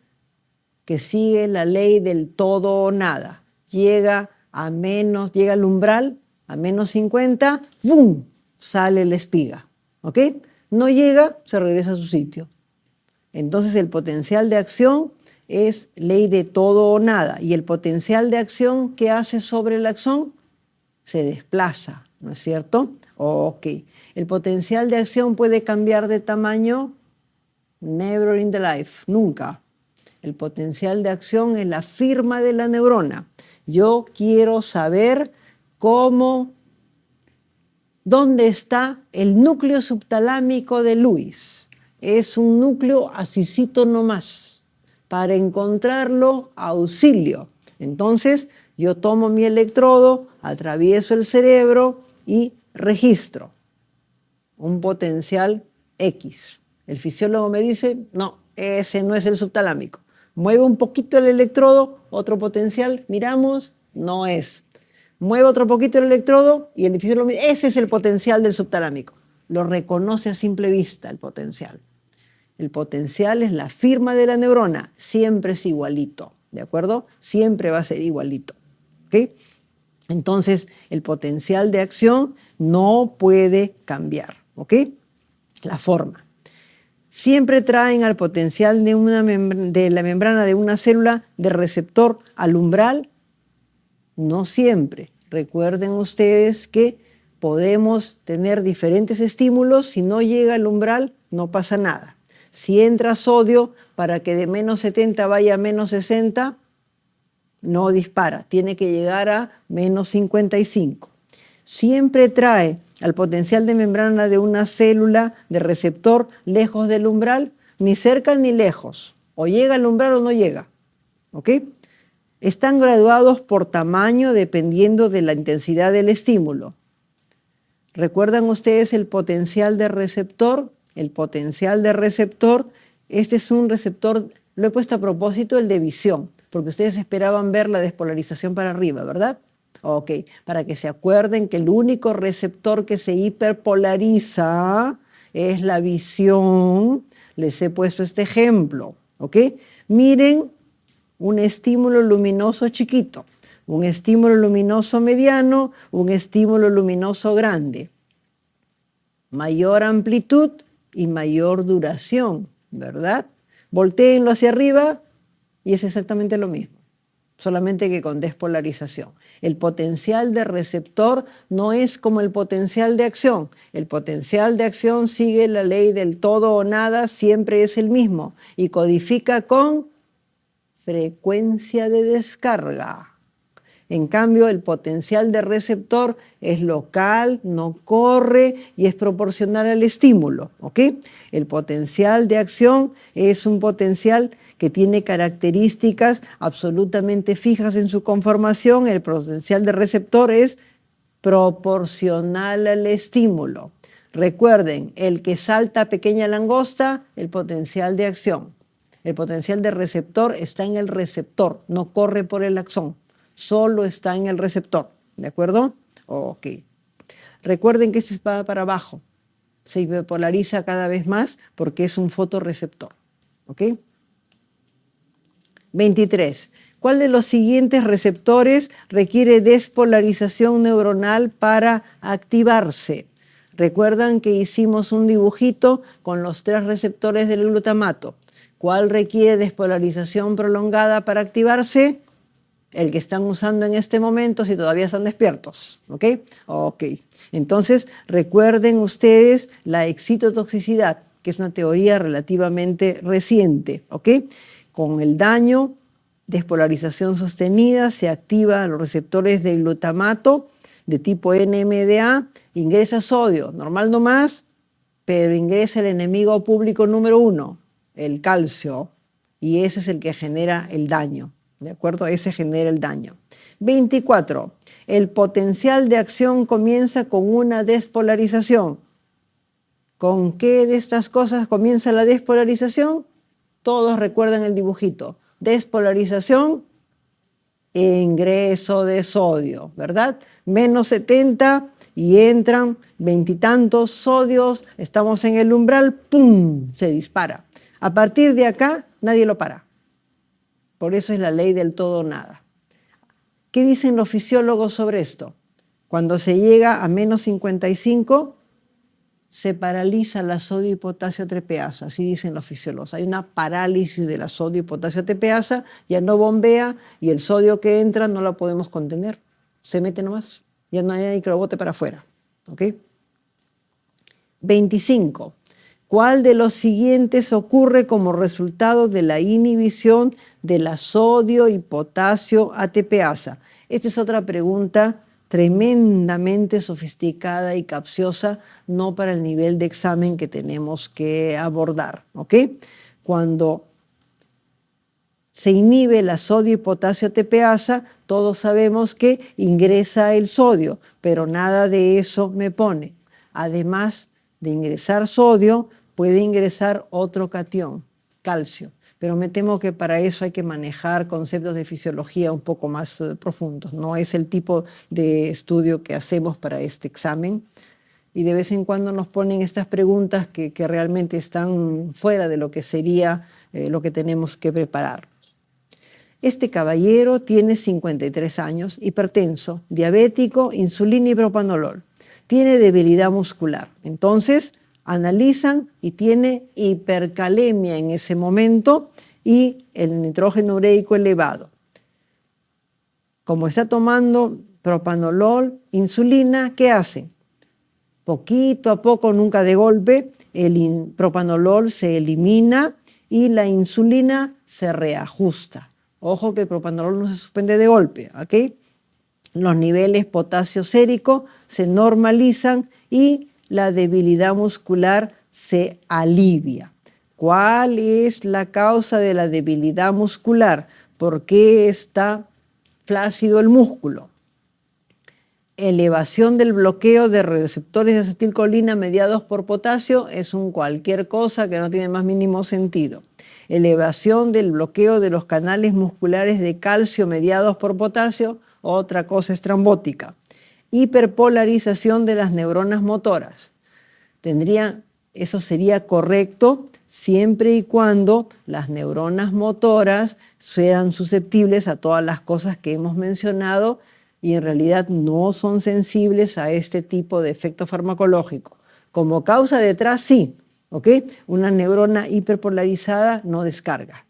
que sigue la ley del todo o nada. Llega al umbral, a menos 50, ¡bum! Sale la espiga, ¿ok? No llega, se regresa a su sitio. Entonces el potencial de acción es ley de todo o nada. Y el potencial de acción que hace sobre la acción se desplaza, ¿no es cierto? Ok. ¿El potencial de acción puede cambiar de tamaño? Never in the life, nunca. El potencial de acción es la firma de la neurona. Yo quiero saber dónde está el núcleo subtalámico de Lewis. Es un núcleo asícito nomás. Para encontrarlo, auxilio. Entonces, yo tomo mi electrodo, atravieso el cerebro y registro un potencial X. El fisiólogo me dice, no, ese no es el subtalámico. Mueve un poquito el electrodo, otro potencial, miramos, no es. Mueve otro poquito el electrodo y el fisiólogo me dice, ese es el potencial del subtalámico. Lo reconoce a simple vista el potencial. El potencial es la firma de la neurona, siempre es igualito, ¿de acuerdo? Siempre va a ser igualito, ¿ok? Entonces, el potencial de acción no puede cambiar, ¿ok? La forma. Siempre traen al potencial de la membrana de una célula de receptor al umbral. No siempre. Recuerden ustedes que podemos tener diferentes estímulos. Si no llega al umbral, no pasa nada. Si entra sodio para que de menos 70 vaya a menos 60, no dispara. Tiene que llegar a menos 55. Siempre trae al potencial de membrana de una célula de receptor lejos del umbral, ni cerca ni lejos. O llega al umbral o no llega. ¿Ok? Están graduados por tamaño dependiendo de la intensidad del estímulo. ¿Recuerdan ustedes el potencial de receptor? El potencial de receptor, este es un receptor, lo he puesto a propósito, el de visión, porque ustedes esperaban ver la despolarización para arriba, ¿verdad? Ok, para que se acuerden que el único receptor que se hiperpolariza es la visión. Les he puesto este ejemplo, ¿ok? Miren un estímulo luminoso chiquito, un estímulo luminoso mediano, un estímulo luminoso grande. Mayor amplitud y mayor duración, ¿verdad? Voltéenlo hacia arriba y es exactamente lo mismo. solamente que con despolarización. El potencial de receptor no es como el potencial de acción. El potencial de acción sigue la ley del todo o nada, siempre es el mismo y codifica con frecuencia de descarga. En cambio, el potencial de receptor es local, no corre y es proporcional al estímulo, ¿ok? El potencial de acción es un potencial que tiene características absolutamente fijas en su conformación. El potencial de receptor es proporcional al estímulo. Recuerden, el que salta pequeña langosta, el potencial de acción. El potencial de receptor está en el receptor, no corre por el axón. Solo está en el receptor, ¿de acuerdo? Ok. Recuerden que este va para abajo, se bipolariza cada vez más porque es un fotorreceptor, ¿ok? 23. ¿Cuál de los siguientes receptores requiere despolarización neuronal para activarse? Recuerdan que hicimos un dibujito con los 3 receptores del glutamato. ¿Cuál requiere despolarización prolongada para activarse? El que están usando en este momento si todavía están despiertos, ¿ok? Ok. Entonces, recuerden ustedes la excitotoxicidad, que es una teoría relativamente reciente, ¿ok? Con el daño, despolarización sostenida, se activa los receptores de glutamato de tipo NMDA, ingresa sodio, normal nomás, pero ingresa el enemigo público número 1, el calcio, y ese es el que genera el daño. ¿De acuerdo? Ese genera el daño. 24. El potencial de acción comienza con una despolarización. ¿Con qué de estas cosas comienza la despolarización? Todos recuerdan el dibujito. Despolarización, ingreso de sodio, ¿verdad? Menos 70 y entran 20 y tantos sodios. Estamos en el umbral, ¡pum! Se dispara. A partir de acá, nadie lo para. Por eso es la ley del todo o nada. ¿Qué dicen los fisiólogos sobre esto? Cuando se llega a menos 55, se paraliza la sodio y potasio ATPasa, así dicen los fisiólogos. Hay una parálisis de la sodio y potasio ATPasa, ya no bombea y el sodio que entra no lo podemos contener. Se mete nomás, ya no hay nadie que lo bote para afuera. ¿Ok? 25. ¿Cuál de los siguientes ocurre como resultado de la inhibición de la sodio y potasio ATPasa? Esta es otra pregunta tremendamente sofisticada y capciosa, no para el nivel de examen que tenemos que abordar, ¿ok? Cuando se inhibe la sodio y potasio ATPasa, todos sabemos que ingresa el sodio, pero nada de eso me pone. Además de ingresar sodio, puede ingresar otro catión, calcio. Pero me temo que para eso hay que manejar conceptos de fisiología un poco más profundos. No es el tipo de estudio que hacemos para este examen. Y de vez en cuando nos ponen estas preguntas que realmente están fuera de lo que sería lo que tenemos que preparar. Este caballero tiene 53 años, hipertenso, diabético, insulina y propanolol. Tiene debilidad muscular. Entonces, analizan y tiene hipercalemia en ese momento y el nitrógeno ureico elevado. Como está tomando propanolol, insulina, ¿qué hace? Poquito a poco, nunca de golpe, el propanolol se elimina y la insulina se reajusta. Ojo que el propanolol no se suspende de golpe, ¿ok? Los niveles potasio sérico se normalizan y la debilidad muscular se alivia. ¿Cuál es la causa de la debilidad muscular? ¿Por qué está flácido el músculo? Elevación del bloqueo de receptores de acetilcolina mediados por potasio es un cualquier cosa que no tiene más mínimo sentido. Elevación del bloqueo de los canales musculares de calcio mediados por potasio, otra cosa estrambótica. Hiperpolarización de las neuronas motoras. Eso sería correcto siempre y cuando las neuronas motoras sean susceptibles a todas las cosas que hemos mencionado y en realidad no son sensibles a este tipo de efecto farmacológico. Como causa detrás, sí, ¿ok? Una neurona hiperpolarizada no descarga,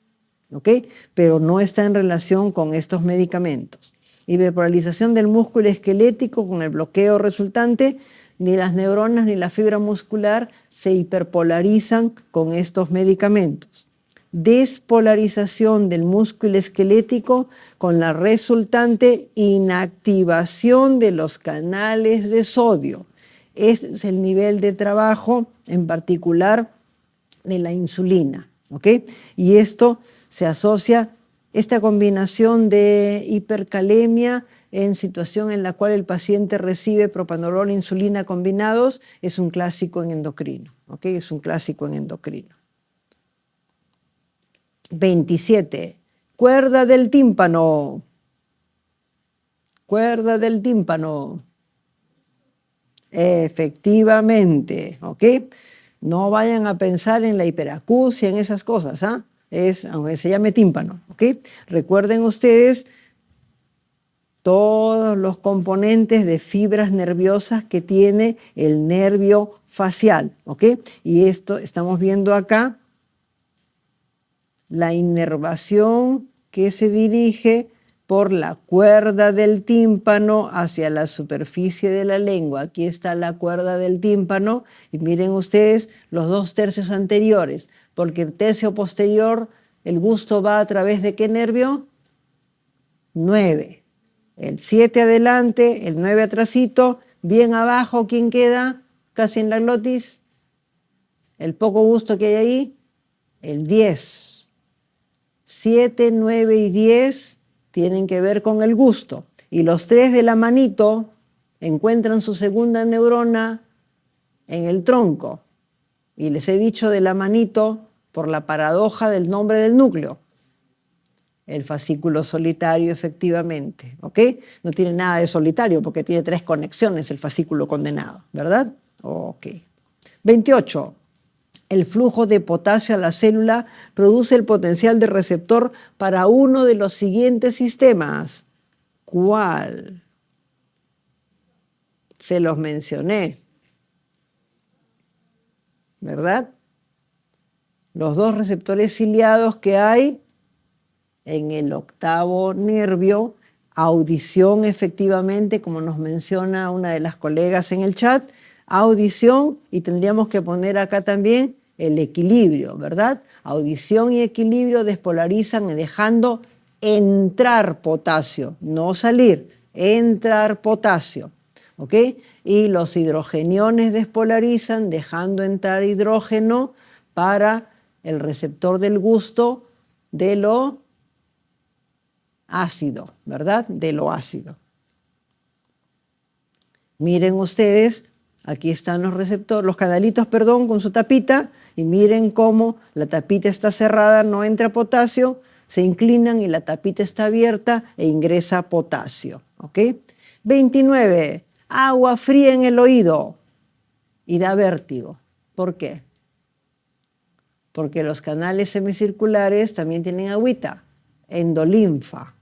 ¿ok? Pero no está en relación con estos medicamentos. Hiperpolarización del músculo esquelético con el bloqueo resultante, ni las neuronas ni la fibra muscular se hiperpolarizan con estos medicamentos. Despolarización del músculo esquelético con la resultante inactivación de los canales de sodio. Este es el nivel de trabajo en particular de la insulina, ¿ok? Y esto se asocia, esta combinación de hipercalemia en situación en la cual el paciente recibe propanolol e insulina combinados, es un clásico en endocrino, ¿ok? Es un clásico en endocrino. 27. Cuerda del tímpano. Cuerda del tímpano. Efectivamente, ¿ok? No vayan a pensar en la hiperacusia, en esas cosas, ¿ah? Aunque se llame tímpano, ¿ok? Recuerden ustedes todos los componentes de fibras nerviosas que tiene el nervio facial, ¿ok? Y esto estamos viendo acá, la inervación que se dirige por la cuerda del tímpano hacia la superficie de la lengua. Aquí está la cuerda del tímpano y miren ustedes los 2 tercios anteriores, porque el tercio posterior, el gusto va a través de ¿qué nervio? 9. El 7 adelante, el 9 atrasito, bien abajo, ¿quién queda? Casi en la glotis. El poco gusto que hay ahí, el 10. 7, 9 y 10 tienen que ver con el gusto. Y los 3 de la manito encuentran su segunda neurona en el tronco. Y les he dicho de la manito por la paradoja del nombre del núcleo. El fascículo solitario, efectivamente, ¿ok? No tiene nada de solitario porque tiene 3 conexiones el fascículo condenado, ¿verdad? Ok. 28. El flujo de potasio a la célula produce el potencial de receptor para uno de los siguientes sistemas. ¿Cuál? Se los mencioné, ¿verdad? Los 2 receptores ciliados que hay en el octavo nervio, audición efectivamente, como nos menciona una de las colegas en el chat, audición, y tendríamos que poner acá también el equilibrio, ¿verdad? Audición y equilibrio despolarizan dejando entrar potasio, no salir, entrar potasio, ¿ok? Y los hidrogeniones despolarizan dejando entrar hidrógeno para el receptor del gusto de lo ácido, ¿verdad? De lo ácido. Miren ustedes, aquí están los receptores, los canalitos, perdón, con su tapita, y miren cómo la tapita está cerrada, no entra potasio, se inclinan y la tapita está abierta e ingresa potasio, ¿ok? 29. Agua fría en el oído y da vértigo. ¿Por qué? Porque los canales semicirculares también tienen agüita, endolinfa.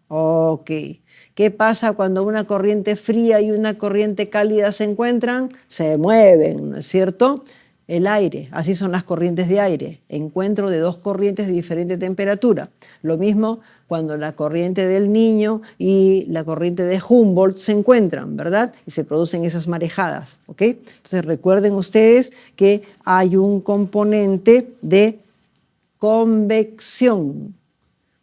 Ok. ¿Qué pasa cuando una corriente fría y una corriente cálida se encuentran? Se mueven, ¿no es cierto? El aire, así son las corrientes de aire, encuentro de 2 corrientes de diferente temperatura. Lo mismo cuando la corriente del Niño y la corriente de Humboldt se encuentran, ¿verdad? Y se producen esas marejadas, ¿ok? Entonces recuerden ustedes que hay un componente de convección.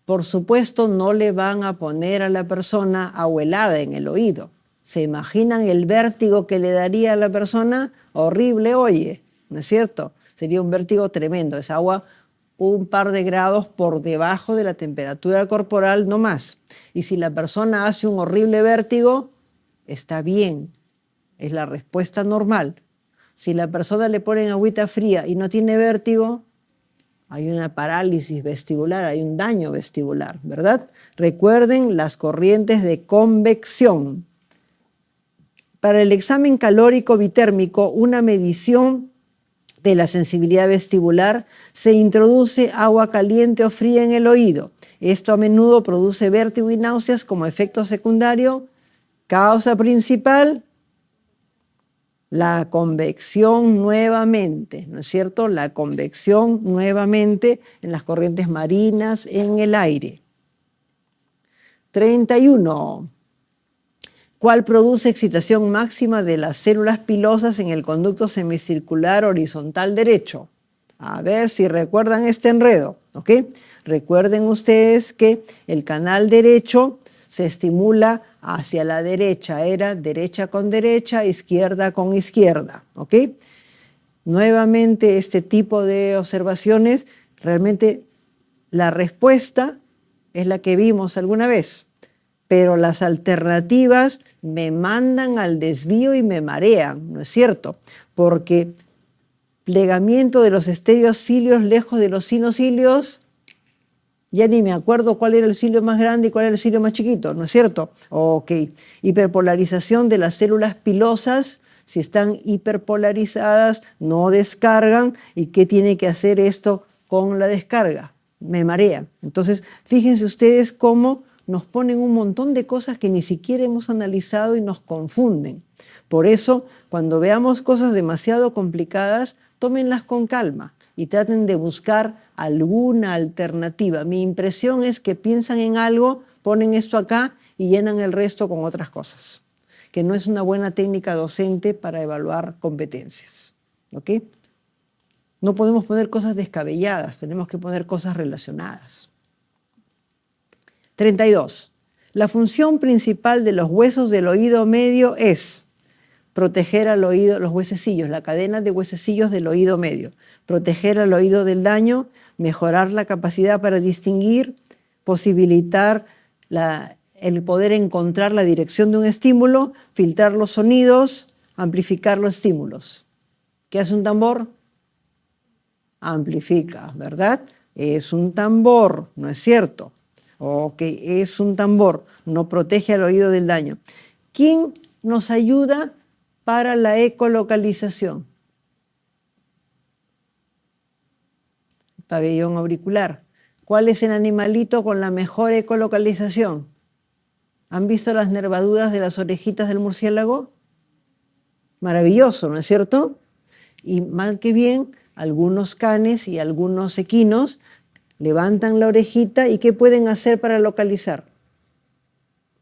Por supuesto, no le van a poner a la persona agua helada en el oído. ¿Se imaginan el vértigo que le daría a la persona? Horrible, oye, ¿no es cierto? Sería un vértigo tremendo. Es agua un par de grados por debajo de la temperatura corporal, no más. Y si la persona hace un horrible vértigo, está bien. Es la respuesta normal. Si la persona le ponen agüita fría y no tiene vértigo, hay una parálisis vestibular, hay un daño vestibular, ¿verdad? Recuerden las corrientes de convección. Para el examen calórico bitérmico, una medición de la sensibilidad vestibular, se introduce agua caliente o fría en el oído. Esto a menudo produce vértigo y náuseas como efecto secundario. Causa principal, La convección nuevamente, ¿no es cierto? La convección nuevamente en las corrientes marinas, en el aire. 31. ¿Cuál produce excitación máxima de las células pilosas en el conducto semicircular horizontal derecho? A ver si recuerdan este enredo, ¿ok? Recuerden ustedes que el canal derecho se estimula hacia la derecha, era derecha con derecha, izquierda con izquierda, ¿ok? Nuevamente este tipo de observaciones, realmente la respuesta es la que vimos alguna vez, pero las alternativas me mandan al desvío y me marean, ¿no es cierto? Porque plegamiento de los estereocilios lejos de los sinocilios, ya ni me acuerdo cuál era el cilio más grande y cuál era el cilio más chiquito, ¿no es cierto? Ok. Hiperpolarización de las células pilosas, si están hiperpolarizadas, no descargan. ¿Y qué tiene que hacer esto con la descarga? Me marea. Entonces, fíjense ustedes cómo nos ponen un montón de cosas que ni siquiera hemos analizado y nos confunden. Por eso, cuando veamos cosas demasiado complicadas, tómenlas con calma y traten de buscar alguna alternativa. Mi impresión es que piensan en algo, ponen esto acá y llenan el resto con otras cosas, que no es una buena técnica docente para evaluar competencias. ¿Ok? No podemos poner cosas descabelladas, tenemos que poner cosas relacionadas. 32. La función principal de los huesos del oído medio es proteger al oído, los huesecillos, la cadena de huesecillos del oído medio, proteger al oído del daño, mejorar la capacidad para distinguir, posibilitar el poder encontrar la dirección de un estímulo, filtrar los sonidos, amplificar los estímulos. ¿Qué hace un tambor? Amplifica, ¿verdad? Es un tambor, ¿no es cierto? Ok, es un tambor, no protege al oído del daño. ¿Quién nos ayuda para la ecolocalización? Pabellón auricular. ¿Cuál es el animalito con la mejor ecolocalización? ¿Han visto las nervaduras de las orejitas del murciélago? Maravilloso, ¿no es cierto? Y mal que bien, algunos canes y algunos equinos levantan la orejita y ¿qué pueden hacer para localizar?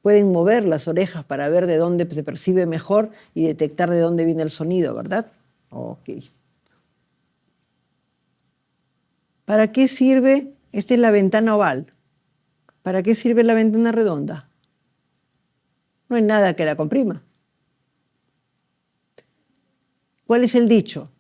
Pueden mover las orejas para ver de dónde se percibe mejor y detectar de dónde viene el sonido, ¿verdad? Ok. ¿Para qué sirve? Esta es la ventana oval. ¿Para qué sirve la ventana redonda? No hay nada que la comprima. ¿Cuál es el dicho?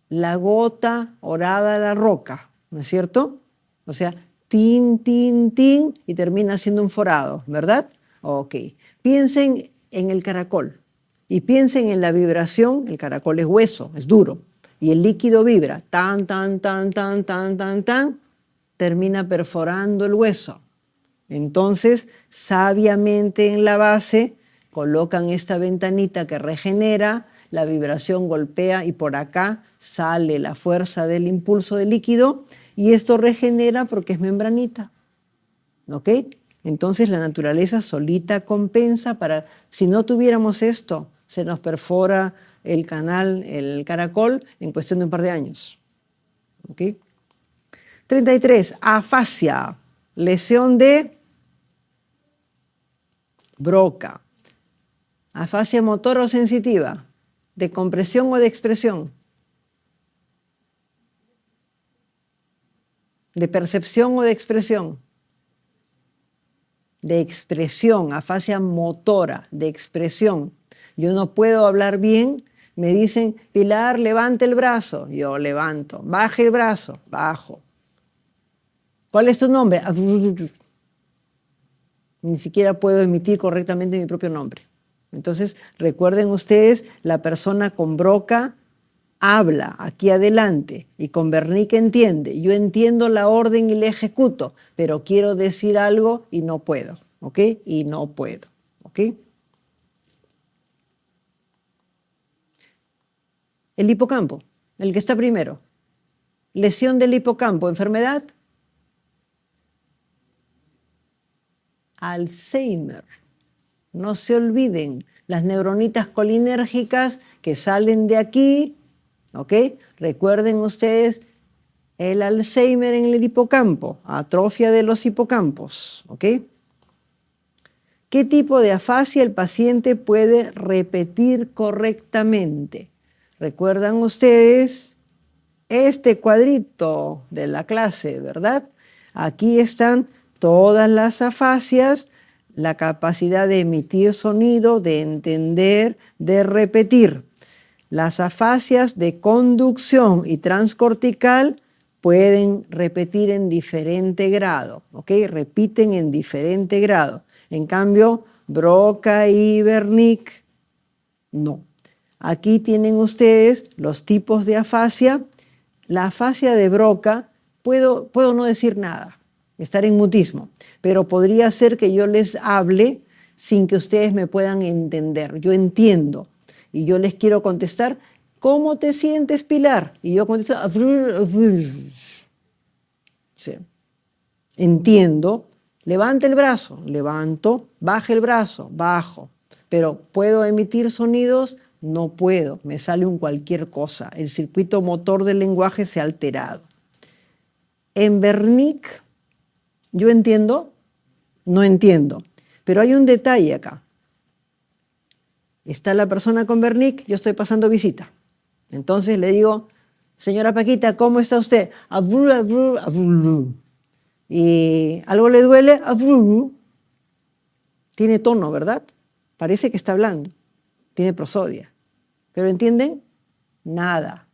La gota orada a la roca, ¿no es cierto? O sea, tin, tin, tin, y termina siendo un forado, ¿verdad? Ok. Piensen en el caracol y piensen en la vibración. El caracol es hueso, es duro, y el líquido vibra, tan, tan, tan, tan, tan, tan, tan, termina perforando el hueso. Entonces, sabiamente en la base colocan esta ventanita que regenera, la vibración golpea y por acá sale la fuerza del impulso del líquido y esto regenera porque es membranita. ¿Ok? Entonces la naturaleza solita compensa para, si no tuviéramos esto, se nos perfora el canal, el caracol, en cuestión de un par de años. ¿Ok? 33. Afasia, lesión de Broca. Afasia motora o sensitiva, de compresión o de expresión, de percepción o de expresión, de expresión, afasia motora, de expresión. Yo no puedo hablar bien, me dicen, Pilar, levante el brazo, yo levanto, baje el brazo, bajo. ¿Cuál es tu nombre? Ni siquiera puedo emitir correctamente mi propio nombre. Entonces, recuerden ustedes, la persona con Broca habla aquí adelante y con Wernicke entiende. Yo entiendo la orden y la ejecuto, pero quiero decir algo y no puedo, ¿ok? Y no puedo, ¿ok? El hipocampo, el que está primero. Lesión del hipocampo, enfermedad. Alzheimer. No se olviden, Las neuronitas colinérgicas que salen de aquí, ¿ok? Recuerden ustedes el Alzheimer en el hipocampo, atrofia de los hipocampos, ¿ok? ¿Qué tipo de afasia el paciente puede repetir correctamente? ¿Recuerdan ustedes este cuadrito de la clase, verdad? Aquí están todas las afasias, la capacidad de emitir sonido, de entender, de repetir. Las afasias de conducción y transcortical pueden repetir en diferente grado, ¿ok? Repiten en diferente grado. En cambio, Broca y Wernicke, no. Aquí tienen ustedes los tipos de afasia. La afasia de Broca, puedo no decir nada, estar en mutismo, pero podría ser que yo les hable sin que ustedes me puedan entender. Yo entiendo y yo les quiero contestar, ¿cómo te sientes, Pilar? Y yo contesto, sí. Entiendo, levanta el brazo, levanto, baja el brazo, bajo, pero ¿puedo emitir sonidos? No puedo, me sale un cualquier cosa. El circuito motor del lenguaje se ha alterado. En Wernicke, ¿yo entiendo? No entiendo. Pero hay un detalle acá. Está la persona con Wernicke, yo estoy pasando visita. Entonces le digo, señora Paquita, ¿cómo está usted? ¿Y algo le duele? Tiene tono, ¿verdad? Parece que está hablando. Tiene prosodia. ¿Pero entienden? Nada.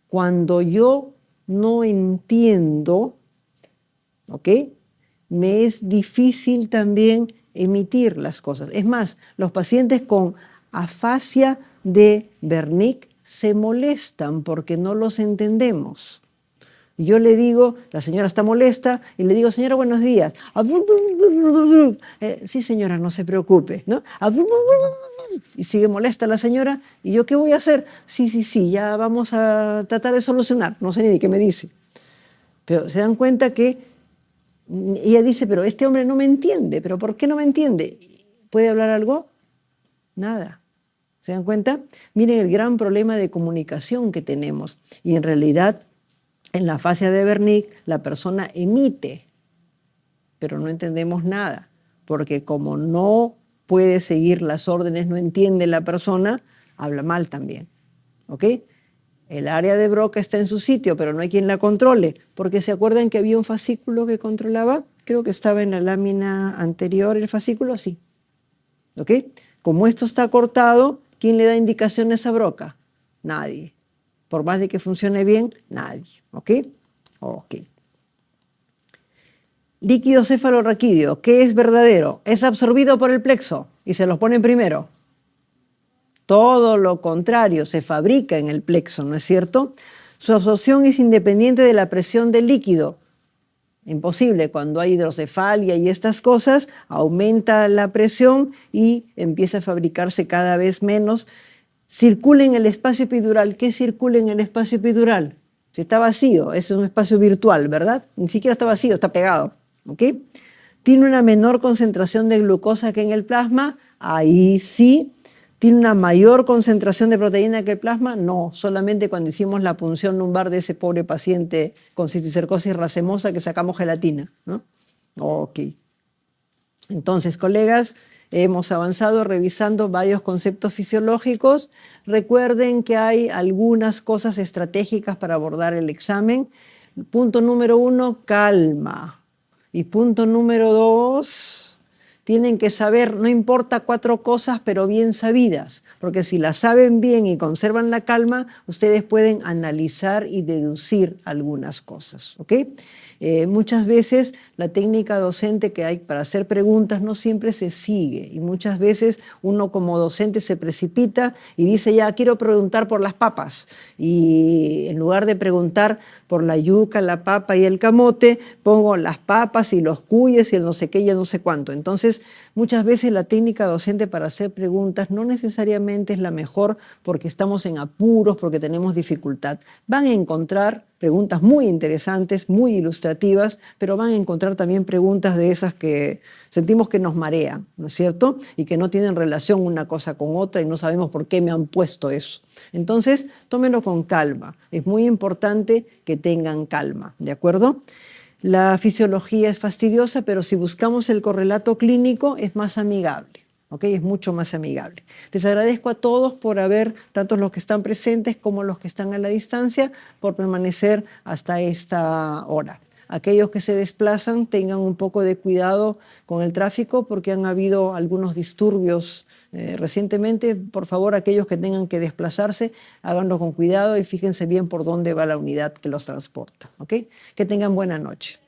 Cuando yo no entiendo, ¿ok? Me es difícil también emitir las cosas. Es más, los pacientes con afasia de Wernicke se molestan porque no los entendemos. Yo le digo, la señora está molesta, y le digo, señora, buenos días. Sí, señora, no se preocupe, ¿no? Y sigue molesta la señora, y yo, ¿qué voy a hacer? Sí, ya vamos a tratar de solucionar. No sé ni qué me dice. Pero se dan cuenta que ella dice, pero este hombre no me entiende. ¿Pero por qué no me entiende? ¿Puede hablar algo? Nada. ¿Se dan cuenta? Miren el gran problema de comunicación que tenemos. Y en realidad, en la afasia de Wernicke, la persona emite, pero no entendemos nada, porque como no puede seguir las órdenes, no entiende la persona, habla mal también, ¿ok? El área de Broca está en su sitio, pero no hay quien la controle, porque ¿se acuerdan que había un fascículo que controlaba? Creo que estaba en la lámina anterior el fascículo, sí, ¿ok? Como esto está cortado, ¿quién le da indicaciones a Broca? Nadie. Por más de que funcione bien, nadie, ¿ok? Ok. Líquido cefalorraquídeo, ¿qué es verdadero? Es absorbido por el plexo y se los ponen primero. Todo lo contrario, se fabrica en el plexo, ¿no es cierto? Su absorción es independiente de la presión del líquido. Imposible, cuando hay hidrocefalia y estas cosas, aumenta la presión y empieza a fabricarse cada vez menos. Circula en el espacio epidural. ¿Qué circula en el espacio epidural? Si está vacío, es un espacio virtual, ¿verdad? Ni siquiera está vacío, está pegado, ¿ok? ¿Tiene una menor concentración de glucosa que en el plasma? Ahí sí. ¿Tiene una mayor concentración de proteína que el plasma? No, solamente cuando hicimos la punción lumbar de ese pobre paciente con cisticercosis racemosa que sacamos gelatina, ¿no? Ok. Entonces, colegas, hemos avanzado revisando varios conceptos fisiológicos. Recuerden que hay algunas cosas estratégicas para abordar el examen. Punto número 1, calma. Y punto número 2, tienen que saber, no importa 4 cosas, pero bien sabidas, porque si las saben bien y conservan la calma, ustedes pueden analizar y deducir algunas cosas, ¿ok? Muchas veces la técnica docente que hay para hacer preguntas no siempre se sigue y muchas veces uno como docente se precipita y dice ya quiero preguntar por las papas y en lugar de preguntar por la yuca, la papa y el camote pongo las papas y los cuyes y el no sé qué y el no sé cuánto. Entonces muchas veces la técnica docente para hacer preguntas no necesariamente necesariamente es la mejor porque estamos en apuros, porque tenemos dificultad. Van a encontrar preguntas muy interesantes, muy ilustrativas, pero van a encontrar también preguntas de esas que sentimos que nos marean, ¿no es cierto? Y que no tienen relación una cosa con otra y no sabemos por qué me han puesto eso. Entonces, tómenlo con calma. Es muy importante que tengan calma, ¿de acuerdo? La fisiología es fastidiosa, pero si buscamos el correlato clínico es más amigable. ¿Ok? Es mucho más amigable. Les agradezco a todos por haber, tanto los que están presentes como los que están a la distancia, por permanecer hasta esta hora. Aquellos que se desplazan tengan un poco de cuidado con el tráfico porque han habido algunos disturbios recientemente. Por favor, aquellos que tengan que desplazarse, háganlo con cuidado y fíjense bien por dónde va la unidad que los transporta. ¿Ok? Que tengan buena noche.